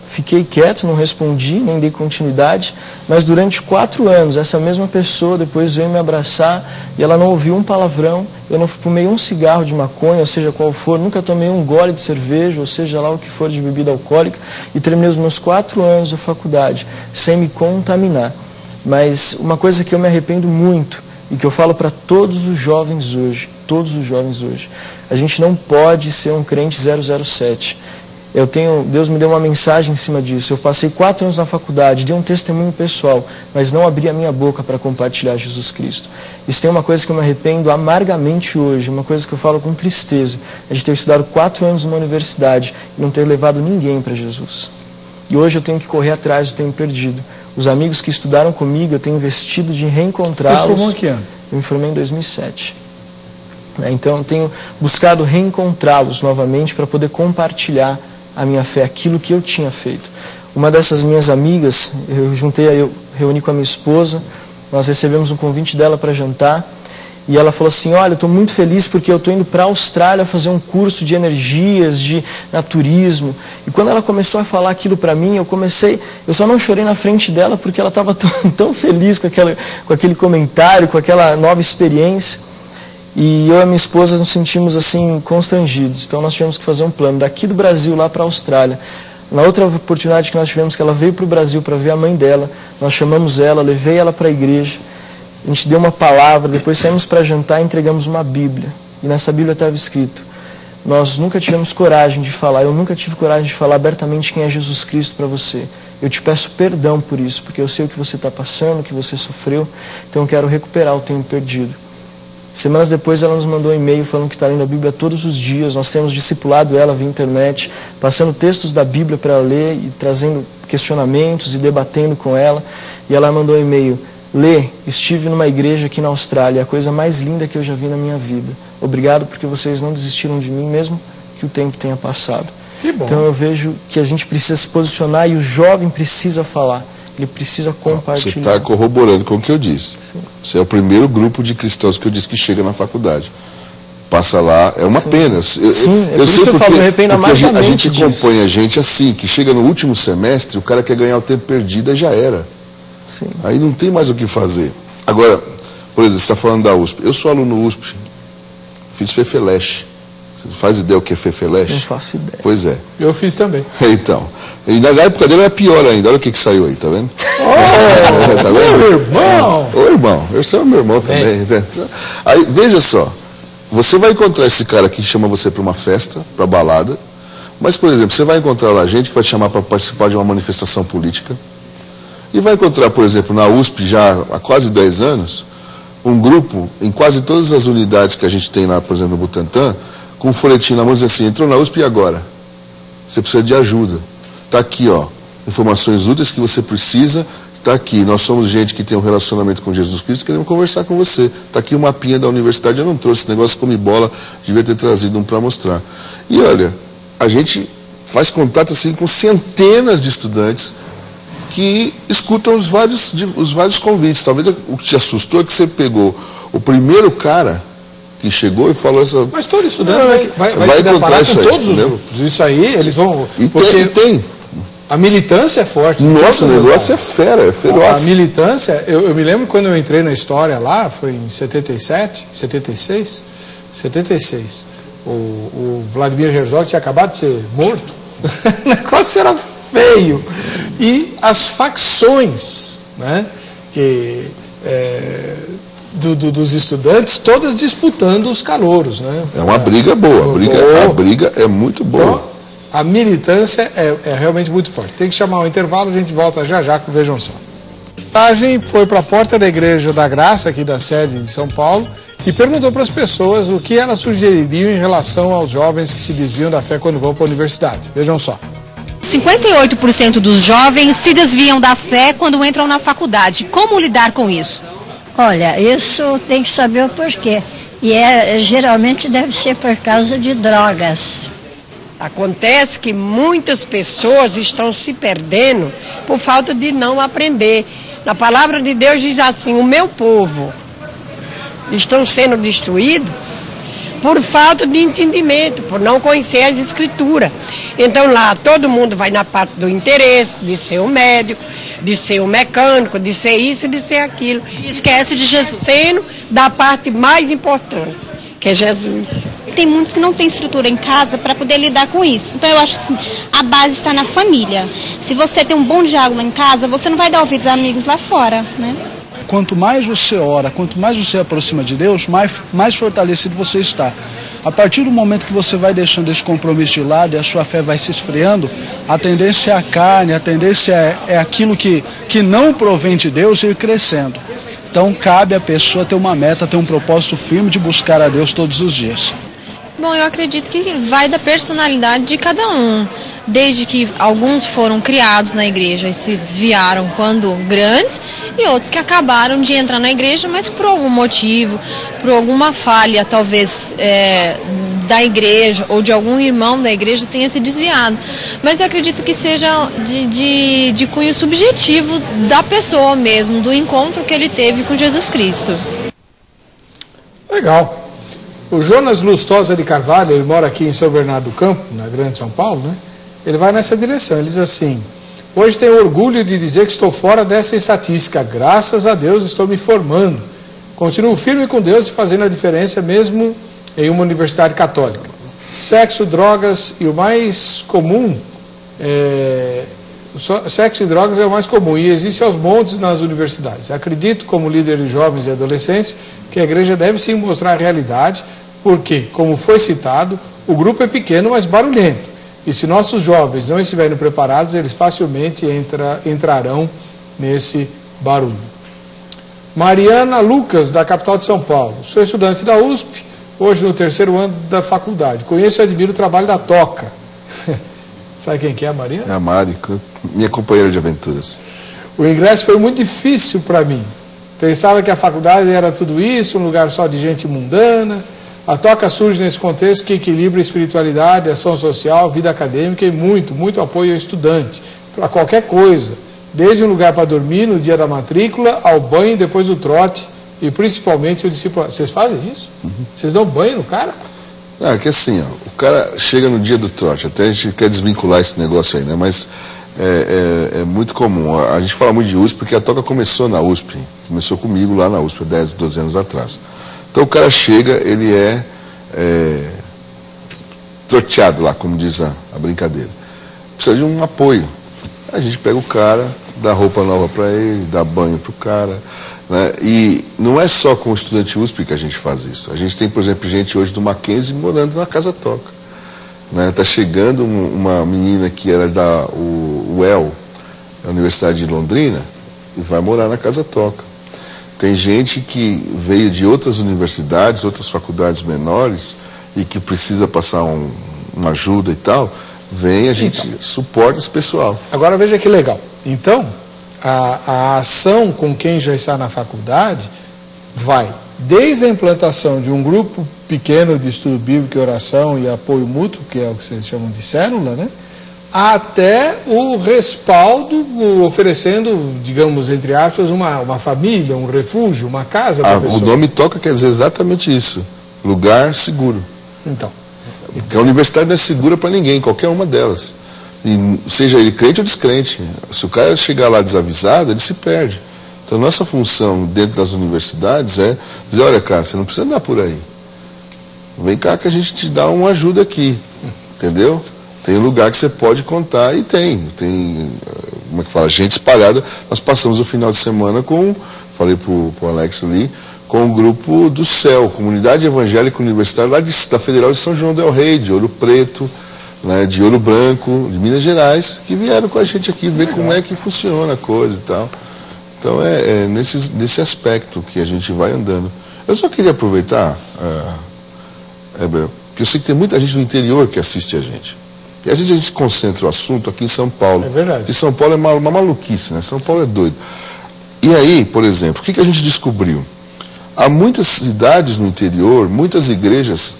fiquei quieto, não respondi, nem dei continuidade, mas durante 4 anos, essa mesma pessoa depois veio me abraçar e ela não ouviu um palavrão, eu não fumei um cigarro de maconha, ou seja, qual for, nunca tomei um gole de cerveja, ou seja, lá o que for de bebida alcoólica, e terminei os meus 4 anos da faculdade, sem me contaminar. Mas uma coisa que eu me arrependo muito, e que eu falo para todos os jovens hoje, a gente não pode ser um crente 007. Deus me deu uma mensagem em cima disso. Eu passei 4 anos na faculdade, dei um testemunho pessoal, mas não abri a minha boca para compartilhar Jesus Cristo. Isso tem uma coisa que eu me arrependo amargamente hoje, uma coisa que eu falo com tristeza, é de ter estudado 4 anos numa universidade e não ter levado ninguém para Jesus. E hoje eu tenho que correr atrás, eu tenho perdido. Os amigos que estudaram comigo, eu tenho investido de reencontrá-los. Você se formou em que ano? Eu me formei em 2007. Então eu tenho buscado reencontrá-los novamente para poder compartilhar a minha fé, aquilo que eu tinha feito. Uma dessas minhas amigas, eu reuni com a minha esposa, nós recebemos um convite dela para jantar, e ela falou assim, olha, eu estou muito feliz porque eu estou indo para a Austrália fazer um curso de energias, de naturismo. E quando ela começou a falar aquilo para mim, eu só não chorei na frente dela porque ela estava tão feliz com aquele comentário, com aquela nova experiência. E eu e a minha esposa nos sentimos assim constrangidos. Então nós tivemos que fazer um plano daqui do Brasil lá para a Austrália. Na outra oportunidade que nós tivemos, que ela veio para o Brasil para ver a mãe dela, nós chamamos ela, levei ela para a igreja, a gente deu uma palavra, depois saímos para jantar e entregamos uma Bíblia. E nessa Bíblia estava escrito, nós nunca tivemos coragem de falar, eu nunca tive coragem de falar abertamente quem é Jesus Cristo para você. Eu te peço perdão por isso, porque eu sei o que você está passando, o que você sofreu, então eu quero recuperar o tempo perdido. Semanas depois ela nos mandou um e-mail falando que está lendo a Bíblia todos os dias. Nós temos discipulado ela via internet, passando textos da Bíblia para ela ler e trazendo questionamentos e debatendo com ela. E ela mandou um e-mail, estive numa igreja aqui na Austrália, a coisa mais linda que eu já vi na minha vida. Obrigado porque vocês não desistiram de mim, mesmo que o tempo tenha passado. Que bom. Então eu vejo que a gente precisa se posicionar e o jovem precisa falar. Ele precisa compartilhar. Você está corroborando com o que eu disse. Sim. Você é o primeiro grupo de cristãos que eu disse que chega na faculdade. Passa lá, é uma pena. É por isso que eu falo, me arrependo amargamente a gente acompanha gente assim, que chega no último semestre, o cara quer ganhar o tempo perdido e já era. Sim. Aí não tem mais o que fazer. Agora, por exemplo, você está falando da USP. Eu sou aluno USP, fiz FEFELESH. Você faz ideia o que é FEFELESH? Não faço ideia. Pois é. Eu fiz também. Então, E na época dele era pior ainda. Olha o que saiu aí, tá vendo? Oh, tá vendo? Meu irmão! Ô irmão, esse é o meu irmão também. Aí, veja só, você vai encontrar esse cara que chama você para uma festa, para balada, mas, por exemplo, você vai encontrar lá gente que vai te chamar para participar de uma manifestação política, e vai encontrar, por exemplo, na USP, já há quase 10 anos, um grupo, em quase todas as unidades que a gente tem lá, por exemplo, no Butantã, com um folhetim na mão, dizendo assim, entrou na USP e agora? Você precisa de ajuda. Está aqui, ó, informações úteis que você precisa, está aqui. Nós somos gente que tem um relacionamento com Jesus Cristo, queremos conversar com você. Está aqui o mapinha da universidade, eu não trouxe esse negócio, come bola, devia ter trazido um para mostrar. E olha, a gente faz contato assim com centenas de estudantes que escutam os vários convites. Talvez o que te assustou é que você pegou o primeiro cara que chegou e falou essa... Mas todo estudante vai se deparar com todos os grupos. Isso aí, eles vão... E tem. A militância é forte. Nossa, o negócio é fera, é feroz. A militância, eu me lembro quando eu entrei na história lá, foi em 77, 76, o Vladimir Herzog tinha acabado de ser morto. O negócio era feio. E as facções, né, dos estudantes, todas disputando os calouros, né? É uma briga boa, a briga é muito boa. Então, a militância é realmente muito forte. Tem que chamar um intervalo, a gente volta já com o Vejam Só. A viagem foi para a porta da Igreja da Graça, aqui da sede de São Paulo, e perguntou para as pessoas o que elas sugeririam em relação aos jovens que se desviam da fé quando vão para a universidade. Vejam só. 58% dos jovens se desviam da fé quando entram na faculdade. Como lidar com isso? Olha, isso tem que saber o porquê. E geralmente deve ser por causa de drogas. Acontece que muitas pessoas estão se perdendo por falta de não aprender. Na palavra de Deus diz assim, o meu povo estão sendo destruídos por falta de entendimento, por não conhecer as escrituras. Então lá todo mundo vai na parte do interesse, de ser um médico, de ser um mecânico, de ser isso e de ser aquilo. E esquece de Jesus. Sendo da parte mais importante, que é Jesus. Tem muitos que não têm estrutura em casa para poder lidar com isso. Então eu acho assim, a base está na família. Se você tem um bom diálogo em casa, você não vai dar ouvidos a amigos lá fora, né? Quanto mais você ora, quanto mais você aproxima de Deus, mais fortalecido você está. A partir do momento que você vai deixando esse compromisso de lado e a sua fé vai se esfriando, a tendência é a carne, a tendência é aquilo que não provém de Deus ir crescendo. Então cabe à pessoa ter uma meta, ter um propósito firme de buscar a Deus todos os dias. Bom, eu acredito que vai da personalidade de cada um. Desde que alguns foram criados na igreja e se desviaram quando grandes, e outros que acabaram de entrar na igreja, mas por algum motivo, por alguma falha, talvez da igreja ou de algum irmão da igreja tenha se desviado. Mas eu acredito que seja de cunho subjetivo da pessoa mesmo, do encontro que ele teve com Jesus Cristo. Legal. O Jonas Lustosa de Carvalho, ele mora aqui em São Bernardo do Campo, na Grande São Paulo, né? Ele vai nessa direção, ele diz assim: hoje tenho orgulho de dizer que estou fora dessa estatística, graças a Deus estou me formando. Continuo firme com Deus e fazendo a diferença mesmo em uma universidade católica. Sexo, drogas e o mais comum, sexo e drogas é o mais comum e existe aos montes nas universidades. Acredito, como líder de jovens e adolescentes, que a igreja deve sim mostrar a realidade, porque, como foi citado, o grupo é pequeno, mas barulhento. E se nossos jovens não estiverem preparados, eles facilmente entrarão nesse barulho. Mariana Lucas, da capital de São Paulo. Sou estudante da USP, hoje no 3º ano da faculdade. Conheço e admiro o trabalho da Toca. Sabe quem que é a Mariana? É a Mari, minha companheira de aventuras. O ingresso foi muito difícil para mim. Pensava que a faculdade era tudo isso, um lugar só de gente mundana. A Toca surge nesse contexto que equilibra espiritualidade, ação social, vida acadêmica e muito apoio ao estudante, para qualquer coisa, desde um lugar para dormir no dia da matrícula, ao banho depois do trote e principalmente o discipulado. Vocês fazem isso? Vocês dão banho no cara? É que assim, ó, o cara chega no dia do trote, até a gente quer desvincular esse negócio aí, né? Mas é muito comum. A gente fala muito de USP porque a Toca começou na USP, começou comigo lá na USP 10, 12 anos atrás. Então o cara chega, ele é troteado lá, como diz a brincadeira. precisa de um apoio. A gente pega o cara, dá roupa nova para ele, dá banho para o cara, né? E não é só com o estudante USP que a gente faz isso. A gente tem, por exemplo, gente hoje do Mackenzie morando na Casa Toca. Está chegando uma menina que era da UEL, a Universidade de Londrina, e vai morar na Casa Toca. Tem gente que veio de outras universidades, outras faculdades menores, e que precisa passar uma ajuda e tal, vem, a gente suporta esse pessoal. Agora veja que legal. Então, a ação com quem já está na faculdade vai desde a implantação de um grupo pequeno de estudo bíblico e oração e apoio mútuo, que é o que vocês chamam de célula, né? Até o respaldo, oferecendo, digamos, entre aspas, uma família, um refúgio, uma casa para a pessoa. O nome Toca quer dizer exatamente isso, lugar seguro. Então. Porque a universidade não é segura para ninguém, qualquer uma delas. E seja ele crente ou descrente. Se o cara chegar lá desavisado, ele se perde. Então, nossa função dentro das universidades é dizer, olha, cara, você não precisa andar por aí. Vem cá que a gente te dá uma ajuda aqui, entendeu? Tem lugar que você pode contar e tem, como é que fala, gente espalhada. Nós passamos o final de semana falei pro Alex ali, com o grupo do CEL, Comunidade Evangélica Universitária, lá da Federal de São João del Rei, de Ouro Preto, né, de Ouro Branco, de Minas Gerais, que vieram com a gente aqui ver como é que funciona a coisa e tal. Então é nesse aspecto que a gente vai andando. Eu só queria aproveitar, Heber, porque eu sei que tem muita gente do interior que assiste a gente. E às vezes a gente concentra o assunto aqui em São Paulo. É verdade. Porque São Paulo é uma maluquice, né? São Paulo é doido. E aí, por exemplo, o que a gente descobriu? Há muitas cidades no interior, muitas igrejas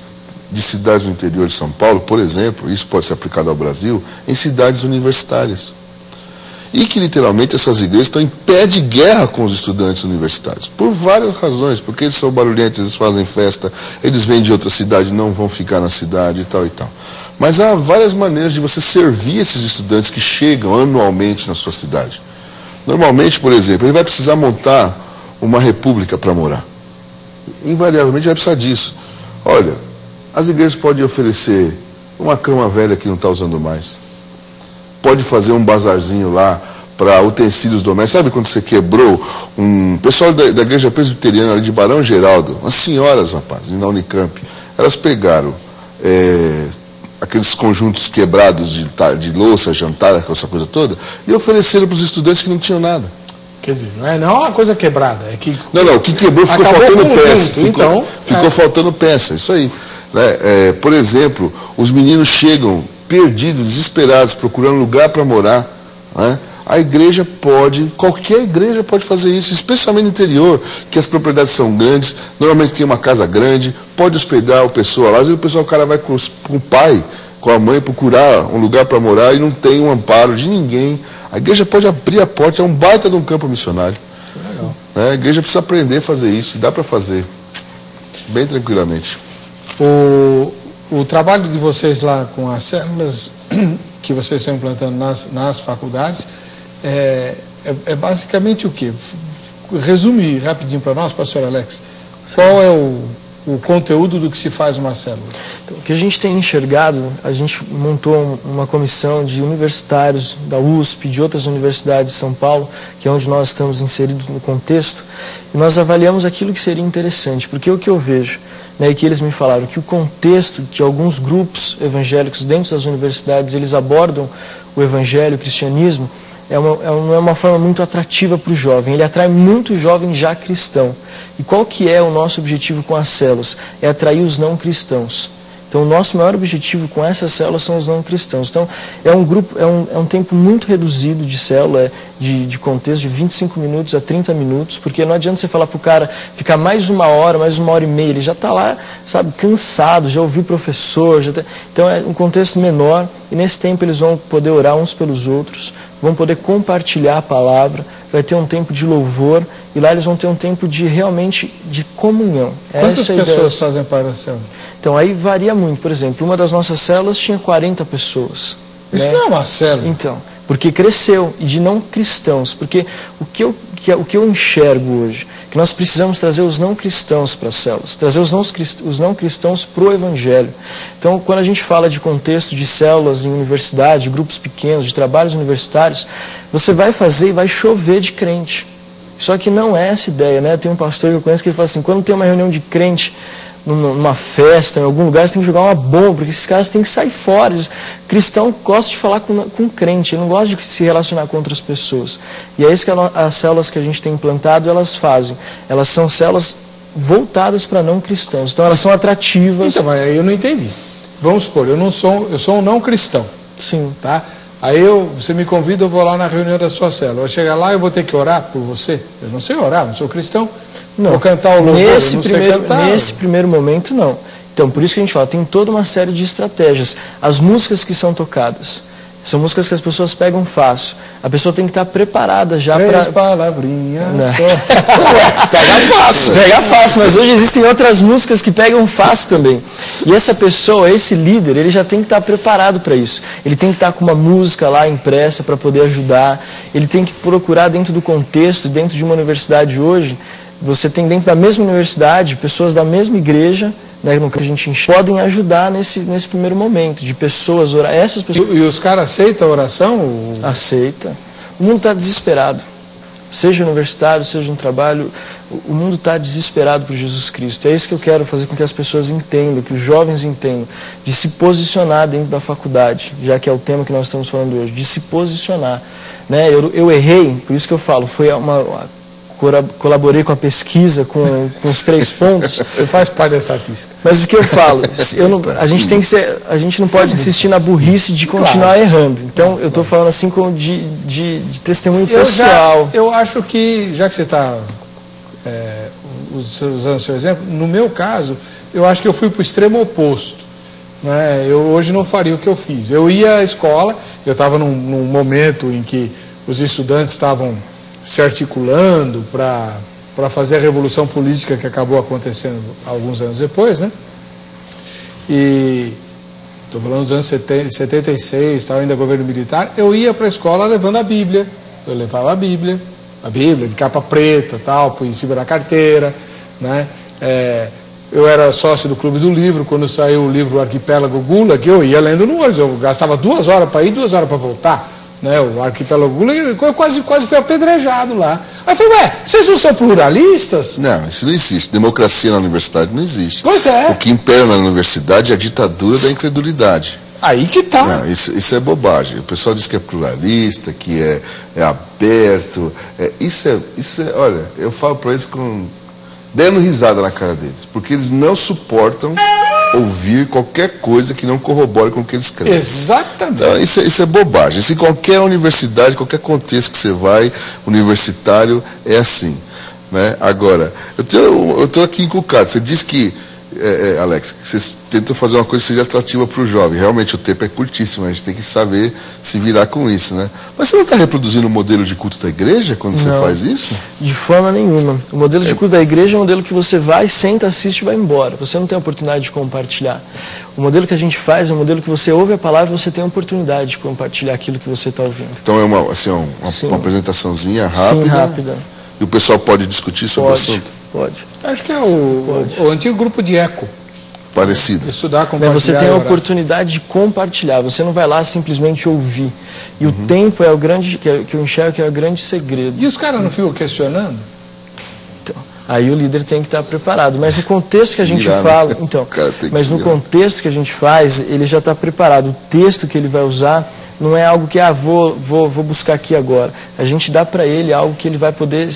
de cidades no interior de São Paulo, por exemplo, isso pode ser aplicado ao Brasil, em cidades universitárias. E que literalmente essas igrejas estão em pé de guerra com os estudantes universitários. Por várias razões, porque eles são barulhentos, eles fazem festa, eles vêm de outra cidade, não vão ficar na cidade e tal e tal. Mas há várias maneiras de você servir esses estudantes que chegam anualmente na sua cidade. Normalmente, por exemplo, ele vai precisar montar uma república para morar. Invariavelmente vai precisar disso. Olha, as igrejas podem oferecer uma cama velha que não está usando mais. Pode fazer um bazarzinho lá para utensílios domésticos. Sabe quando você quebrou um pessoal da igreja presbiteriana ali de Barão Geraldo, umas senhoras, rapaz, na Unicamp, elas pegaram aqueles conjuntos quebrados de louça, jantar, essa coisa toda, e ofereceram para os estudantes que não tinham nada. Quer dizer, não é uma coisa quebrada, é que... Não, o que quebrou ficou faltando peça. Ficou então, faltando peça, isso aí. Né? Por exemplo, os meninos chegam perdidos, desesperados, procurando lugar para morar. Né? A igreja qualquer igreja pode fazer isso, especialmente no interior, que as propriedades são grandes, normalmente tem uma casa grande, pode hospedar o pessoal lá. Às vezes o cara vai com o pai, com a mãe, procurar um lugar para morar e não tem um amparo de ninguém. A igreja pode abrir a porta, é um baita de um campo missionário. Né? A igreja precisa aprender a fazer isso, e dá para fazer, bem tranquilamente. O trabalho de vocês lá com as células que vocês estão implantando nas faculdades é basicamente o quê? Resume rapidinho para nós, pastor Alex, qual é o conteúdo do que se faz uma célula? Então, o que a gente tem enxergado, a gente montou uma comissão de universitários da USP, de outras universidades de São Paulo, que é onde nós estamos inseridos no contexto, e nós avaliamos aquilo que seria interessante, porque o que eu vejo, né, e que eles me falaram, que o contexto que alguns grupos evangélicos dentro das universidades, eles abordam o evangelho, o cristianismo, não é uma forma muito atrativa para o jovem, ele atrai muito jovem já cristão. E qual que é o nosso objetivo com as células? É atrair os não cristãos. Então o nosso maior objetivo com essas células são os não cristãos. Então é um tempo muito reduzido de célula, de contexto, de 25 minutos a 30 minutos, porque não adianta você falar para o cara ficar mais uma hora e meia, ele já está lá, sabe, cansado, já ouviu o professor, então é um contexto menor, e nesse tempo eles vão poder orar uns pelos outros, vão poder compartilhar a palavra, vai ter um tempo de louvor, e lá eles vão ter um tempo realmente de comunhão. Quantas pessoas fazem parte da célula? Então aí varia muito. Por exemplo, uma das nossas células tinha 40 pessoas. Isso, né? Não é uma célula. Então, porque cresceu, e de não cristãos. Porque o que eu enxergo hoje, que nós precisamos trazer os não cristãos para as células, trazer os não cristãos para o Evangelho. Então, quando a gente fala de contexto de células em universidade, de grupos pequenos, de trabalhos universitários, você vai fazer e vai chover de crente. Só que não é essa ideia, né? Tem um pastor que eu conheço que ele fala assim, quando tem uma reunião de crente, numa festa, em algum lugar, você tem que jogar uma bomba, porque esses caras têm que sair fora. Cristão gosta de falar com crente, ele não gosta de se relacionar com outras pessoas. E é isso que as células que a gente tem implantado, elas fazem. Elas são células voltadas para não cristãos. Então elas são atrativas. Então, mas aí eu não entendi. Vamos supor, eu sou um não cristão. Sim. Tá? Aí você me convida, eu vou lá na reunião da sua célula. Eu chegar lá, eu vou ter que orar por você? Eu não sei orar, não sou cristão. Não. Vou cantar o louvor, eu não sei cantar. Nesse primeiro momento, não. Então, por isso que a gente fala, tem toda uma série de estratégias. As músicas que são tocadas, são músicas que as pessoas pegam fácil. A pessoa tem que estar preparada já para... 3 palavrinhas só. Pega fácil. Pega fácil, mas hoje existem outras músicas que pegam fácil também. E essa pessoa, esse líder, ele já tem que estar preparado para isso. Ele tem que estar com uma música lá impressa para poder ajudar. Ele tem que procurar dentro do contexto, dentro de uma universidade hoje, você tem dentro da mesma universidade, pessoas da mesma igreja, né, no que a gente podem ajudar nesse primeiro momento, de pessoas orar. Essas pessoas... E os caras aceitam a oração? Aceita. O mundo está desesperado. Seja universitário, seja no trabalho, o mundo está desesperado por Jesus Cristo. É isso que eu quero fazer com que as pessoas entendam, que os jovens entendam, de se posicionar dentro da faculdade, já que é o tema que nós estamos falando hoje, de se posicionar. Né? Eu errei, por isso que eu falo, colaborei com a pesquisa, com os 3 pontos. Você faz parte da estatística. Mas o que eu falo, a gente não pode insistir na burrice de continuar errando. Então, eu estou falando assim de testemunho pessoal. Eu acho que, já que você está usando o seu exemplo, no meu caso, eu acho que eu fui para o extremo oposto. Né? Eu hoje não faria o que eu fiz. Eu ia à escola, eu estava num momento em que os estudantes estavam se articulando para fazer a revolução política que acabou acontecendo alguns anos depois, né? E estou falando dos anos 76, estava ainda governo militar. Eu ia para a escola levando a Bíblia. Eu levava a Bíblia de capa preta, tal, em cima da carteira, né? Eu era sócio do Clube do Livro. Quando saiu o livro Arquipélago Gula, que eu ia lendo no ônibus, eu gastava 2 horas para ir, 2 horas para voltar. Né, o Arquipélago Gula, eu quase fui apedrejado lá. Aí eu falei, vocês não são pluralistas? Não, isso não existe. Democracia na universidade não existe. Pois é. O que impera na universidade é a ditadura da incredulidade. Aí que tá. Não, isso é bobagem. O pessoal diz que é pluralista, que é aberto. Olha, eu falo para eles dando risada na cara deles, porque eles não suportam ouvir qualquer coisa que não corrobore com o que eles creem. Exatamente. Então, isso é bobagem. Isso em qualquer universidade, qualquer contexto que você vai, universitário, é assim. Né? Agora, eu estou aqui encucado. Você disse que, Alex, que você tentou fazer uma coisa que seja atrativa para o jovem. Realmente o tempo é curtíssimo, a gente tem que saber se virar com isso. Né? Mas você não está reproduzindo o modelo de culto da igreja quando você faz isso? De forma nenhuma. O modelo de culto da igreja é um modelo que você vai, senta, assiste e vai embora. Você não tem a oportunidade de compartilhar. O modelo que a gente faz é um modelo que você ouve a palavra e você tem a oportunidade de compartilhar aquilo que você está ouvindo. Então é uma apresentaçãozinha rápida? Sim, rápida. E o pessoal pode discutir sobre o assunto? Pode. Acho que é o antigo grupo de eco. Parecido. Estudar, compartilhar. Você tem a oportunidade de compartilhar. Você não vai lá simplesmente ouvir. E o tempo é o grande, que eu enxergo que é o grande segredo. E os caras não ficam questionando? Então, aí o líder tem que estar preparado. Mas no contexto que a gente fala, contexto que a gente faz, ele já está preparado. O texto que ele vai usar não é algo que vou buscar aqui agora. A gente dá para ele algo que ele vai poder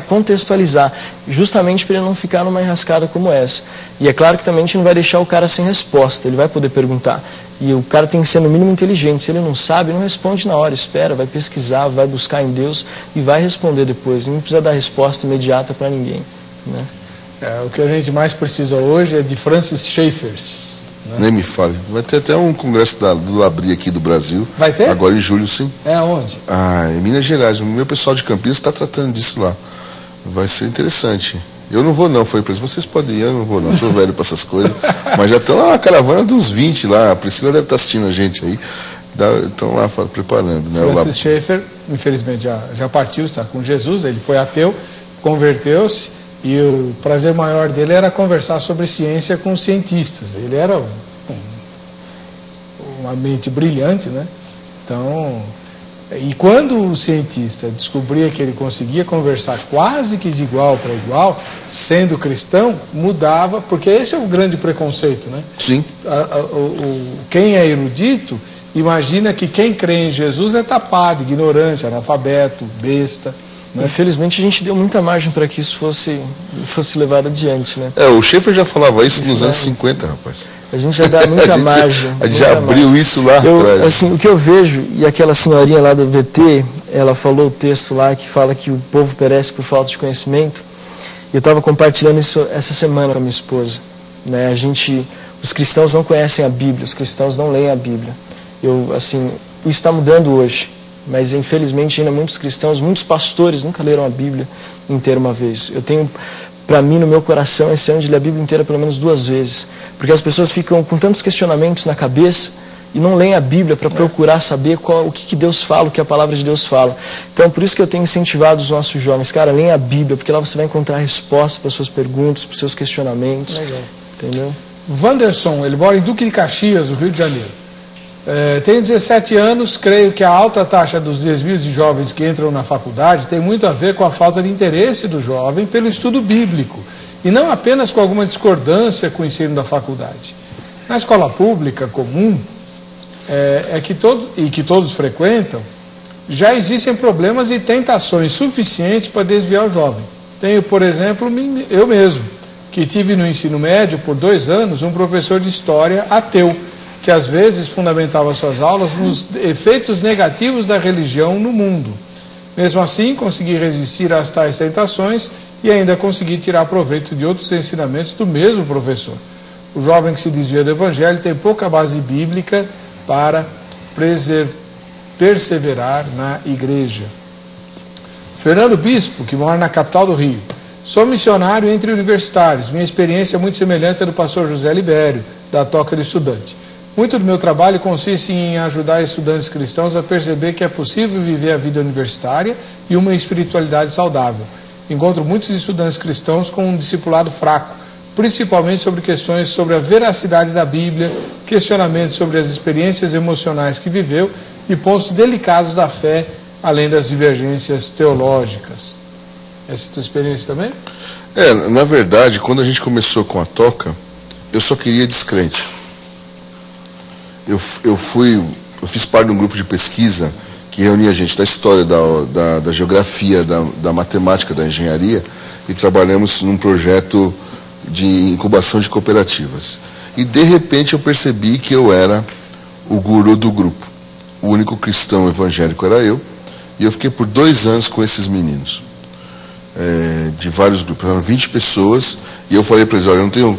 contextualizar, justamente para ele não ficar numa enrascada como essa. E é claro que também a gente não vai deixar o cara sem resposta, ele vai poder perguntar. E o cara tem que ser no mínimo inteligente. Se ele não sabe, não responde na hora, espera, vai pesquisar, vai buscar em Deus e vai responder depois. Não precisa dar resposta imediata para ninguém. Né? O que a gente mais precisa hoje é de Francis Schaeffer. Nem me fale. Vai ter até um congresso do Labri aqui do Brasil. Vai ter? Agora em julho, sim. É onde? Em Minas Gerais. O meu pessoal de Campinas está tratando disso lá. Vai ser interessante. Eu não vou não, foi para eles. Vocês podem ir, eu não vou não, sou velho para essas coisas. Mas já estão lá na caravana dos 20 lá. A Priscila deve estar assistindo a gente aí. Estão lá preparando. Né? Francis Schaeffer, infelizmente, já partiu, está com Jesus, ele foi ateu. converteu-se e o prazer maior dele era conversar sobre ciência com os cientistas. Ele era uma mente brilhante, né? Então, e quando o cientista descobria que ele conseguia conversar quase que de igual para igual, sendo cristão, mudava, porque esse é o grande preconceito, né? Sim. Quem é erudito imagina que quem crê em Jesus é tapado, ignorante, analfabeto, besta. Né? Infelizmente a gente deu muita margem para que isso fosse levado adiante, né? O Schaeffer já falava isso nos anos 50, rapaz. A gente já dá muita margem. A gente já abriu isso lá atrás. Assim, o que eu vejo, e aquela senhorinha lá do VT, ela falou o texto lá que fala que o povo perece por falta de conhecimento. E eu estava compartilhando isso essa semana com a minha esposa. Né? Os cristãos não conhecem a Bíblia, os cristãos não leem a Bíblia. Isso está mudando hoje. Mas infelizmente ainda muitos cristãos, muitos pastores nunca leram a Bíblia inteira uma vez. Eu tenho, para mim, no meu coração, esse ano de ler a Bíblia inteira pelo menos 2 vezes. Porque as pessoas ficam com tantos questionamentos na cabeça e não leem a Bíblia para procurar saber o que Deus fala, o que a palavra de Deus fala. Então, por isso que eu tenho incentivado os nossos jovens, cara, leem a Bíblia, porque lá você vai encontrar respostas para as suas perguntas, para os seus questionamentos. Legal. Entendeu? Wanderson, ele mora em Duque de Caxias, no Rio de Janeiro. Tenho 17 anos, creio que a alta taxa dos desvios de jovens que entram na faculdade tem muito a ver com a falta de interesse do jovem pelo estudo bíblico, e não apenas com alguma discordância com o ensino da faculdade. Na escola pública comum, que todos frequentam, já existem problemas e tentações suficientes para desviar o jovem. Tenho, por exemplo, eu mesmo, que tive no ensino médio por 2 anos um professor de história ateu, que às vezes fundamentava suas aulas nos efeitos negativos da religião no mundo. Mesmo assim, consegui resistir às tais tentações e ainda consegui tirar proveito de outros ensinamentos do mesmo professor. O jovem que se desvia do evangelho tem pouca base bíblica para perseverar na igreja. Fernando Bispo, que mora na capital do Rio. Sou missionário entre universitários. Minha experiência é muito semelhante à do pastor José Libério, da Toca do Estudante. Muito do meu trabalho consiste em ajudar estudantes cristãos a perceber que é possível viver a vida universitária e uma espiritualidade saudável. Encontro muitos estudantes cristãos com um discipulado fraco, principalmente sobre questões sobre a veracidade da Bíblia, questionamentos sobre as experiências emocionais que viveu e pontos delicados da fé, além das divergências teológicas. Essa é a tua experiência também? Na verdade, quando a gente começou com a Toca, eu só queria descrente. Eu fiz parte de um grupo de pesquisa que reunia gente da história, da geografia, da matemática, da engenharia, e trabalhamos num projeto de incubação de cooperativas. E de repente eu percebi que eu era o guru do grupo. O único cristão evangélico era eu, e eu fiquei por 2 anos com esses meninos, de vários grupos, eram 20 pessoas, e eu falei para eles, olha, eu não tenho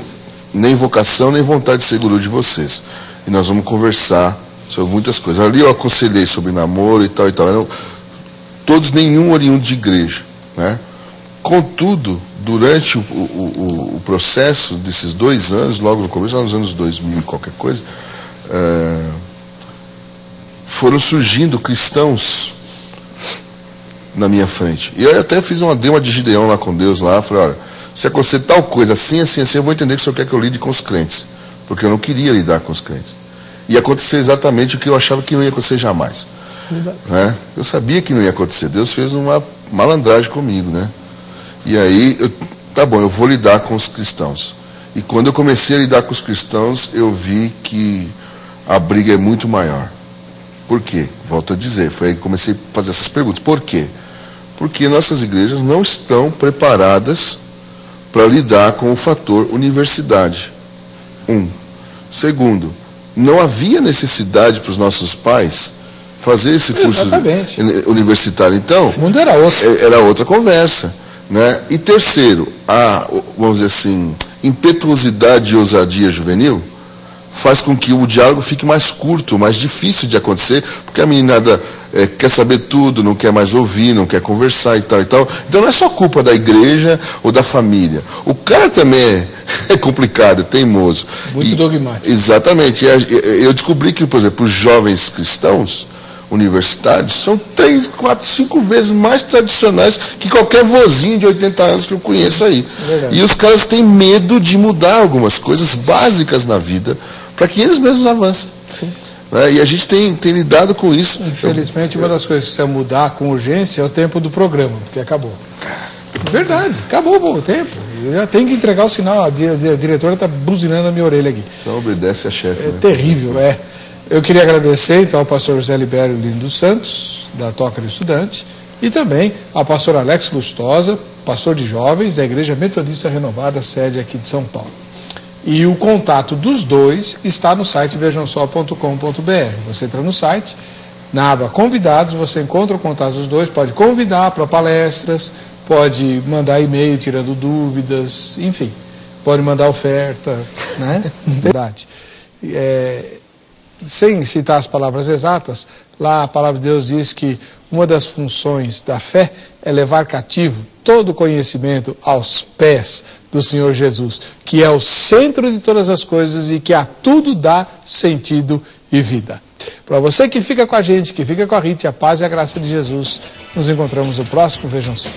nem vocação nem vontade de ser guru de vocês. E nós vamos conversar sobre muitas coisas. Ali eu aconselhei sobre namoro e tal e tal. Eram todos, nenhum oriundo de igreja, né? Contudo, durante o processo desses 2 anos, logo no começo, lá nos anos 2000 e qualquer coisa, foram surgindo cristãos na minha frente. E eu até dei uma de Gideão lá com Deus lá, falei, olha, se acontecer tal coisa assim, assim, assim, eu vou entender que o senhor quer que eu lide com os crentes. Porque eu não queria lidar com os crentes. E aconteceu exatamente o que eu achava que não ia acontecer jamais. Né? Eu sabia que não ia acontecer. Deus fez uma malandragem comigo, né? E aí, tá bom, eu vou lidar com os cristãos. E quando eu comecei a lidar com os cristãos, eu vi que a briga é muito maior. Por quê? Volto a dizer, foi aí que comecei a fazer essas perguntas. Por quê? Porque nossas igrejas não estão preparadas para lidar com o fator universidade. 1. Segundo, não havia necessidade para os nossos pais fazer esse curso universitário. Então, o mundo era outro. Era outra conversa, né? E terceiro, vamos dizer assim, impetuosidade e ousadia juvenil faz com que o diálogo fique mais curto, mais difícil de acontecer, porque a meninada quer saber tudo, não quer mais ouvir, não quer conversar e tal e tal. Então não é só culpa da igreja ou da família. O cara também é complicado, é teimoso. Muito dogmático. Exatamente. Eu descobri que, por exemplo, os jovens cristãos, universitários são 3, 4, 5 vezes mais tradicionais que qualquer vozinho de 80 anos que eu conheço aí. E os caras têm medo de mudar algumas coisas básicas na vida para que eles mesmos avancem. E a gente tem lidado com isso. Infelizmente, uma das coisas que precisa mudar com urgência é o tempo do programa, porque acabou. Verdade, acabou o tempo. Eu já tenho que entregar o sinal, a diretora está buzinando a minha orelha aqui. Então obedece a chefe. É terrível, Eu queria agradecer então ao pastor José Libério Lino dos Santos, da Toca do Estudante, e também ao pastor Alex Gustosa, pastor de jovens da Igreja Metodista Renovada, sede aqui de São Paulo. E o contato dos dois está no site vejamsó.com.br. Você entra no site, na aba convidados, você encontra o contato dos dois, pode convidar para palestras, pode mandar e-mail tirando dúvidas, enfim, pode mandar oferta, né? Verdade. Sem citar as palavras exatas, lá a palavra de Deus diz que uma das funções da fé é levar cativo todo o conhecimento aos pés do Senhor Jesus, que é o centro de todas as coisas e que a tudo dá sentido e vida. Para você que fica com a gente, que fica com a Rita, a paz e a graça de Jesus, nos encontramos no próximo Vejam Só.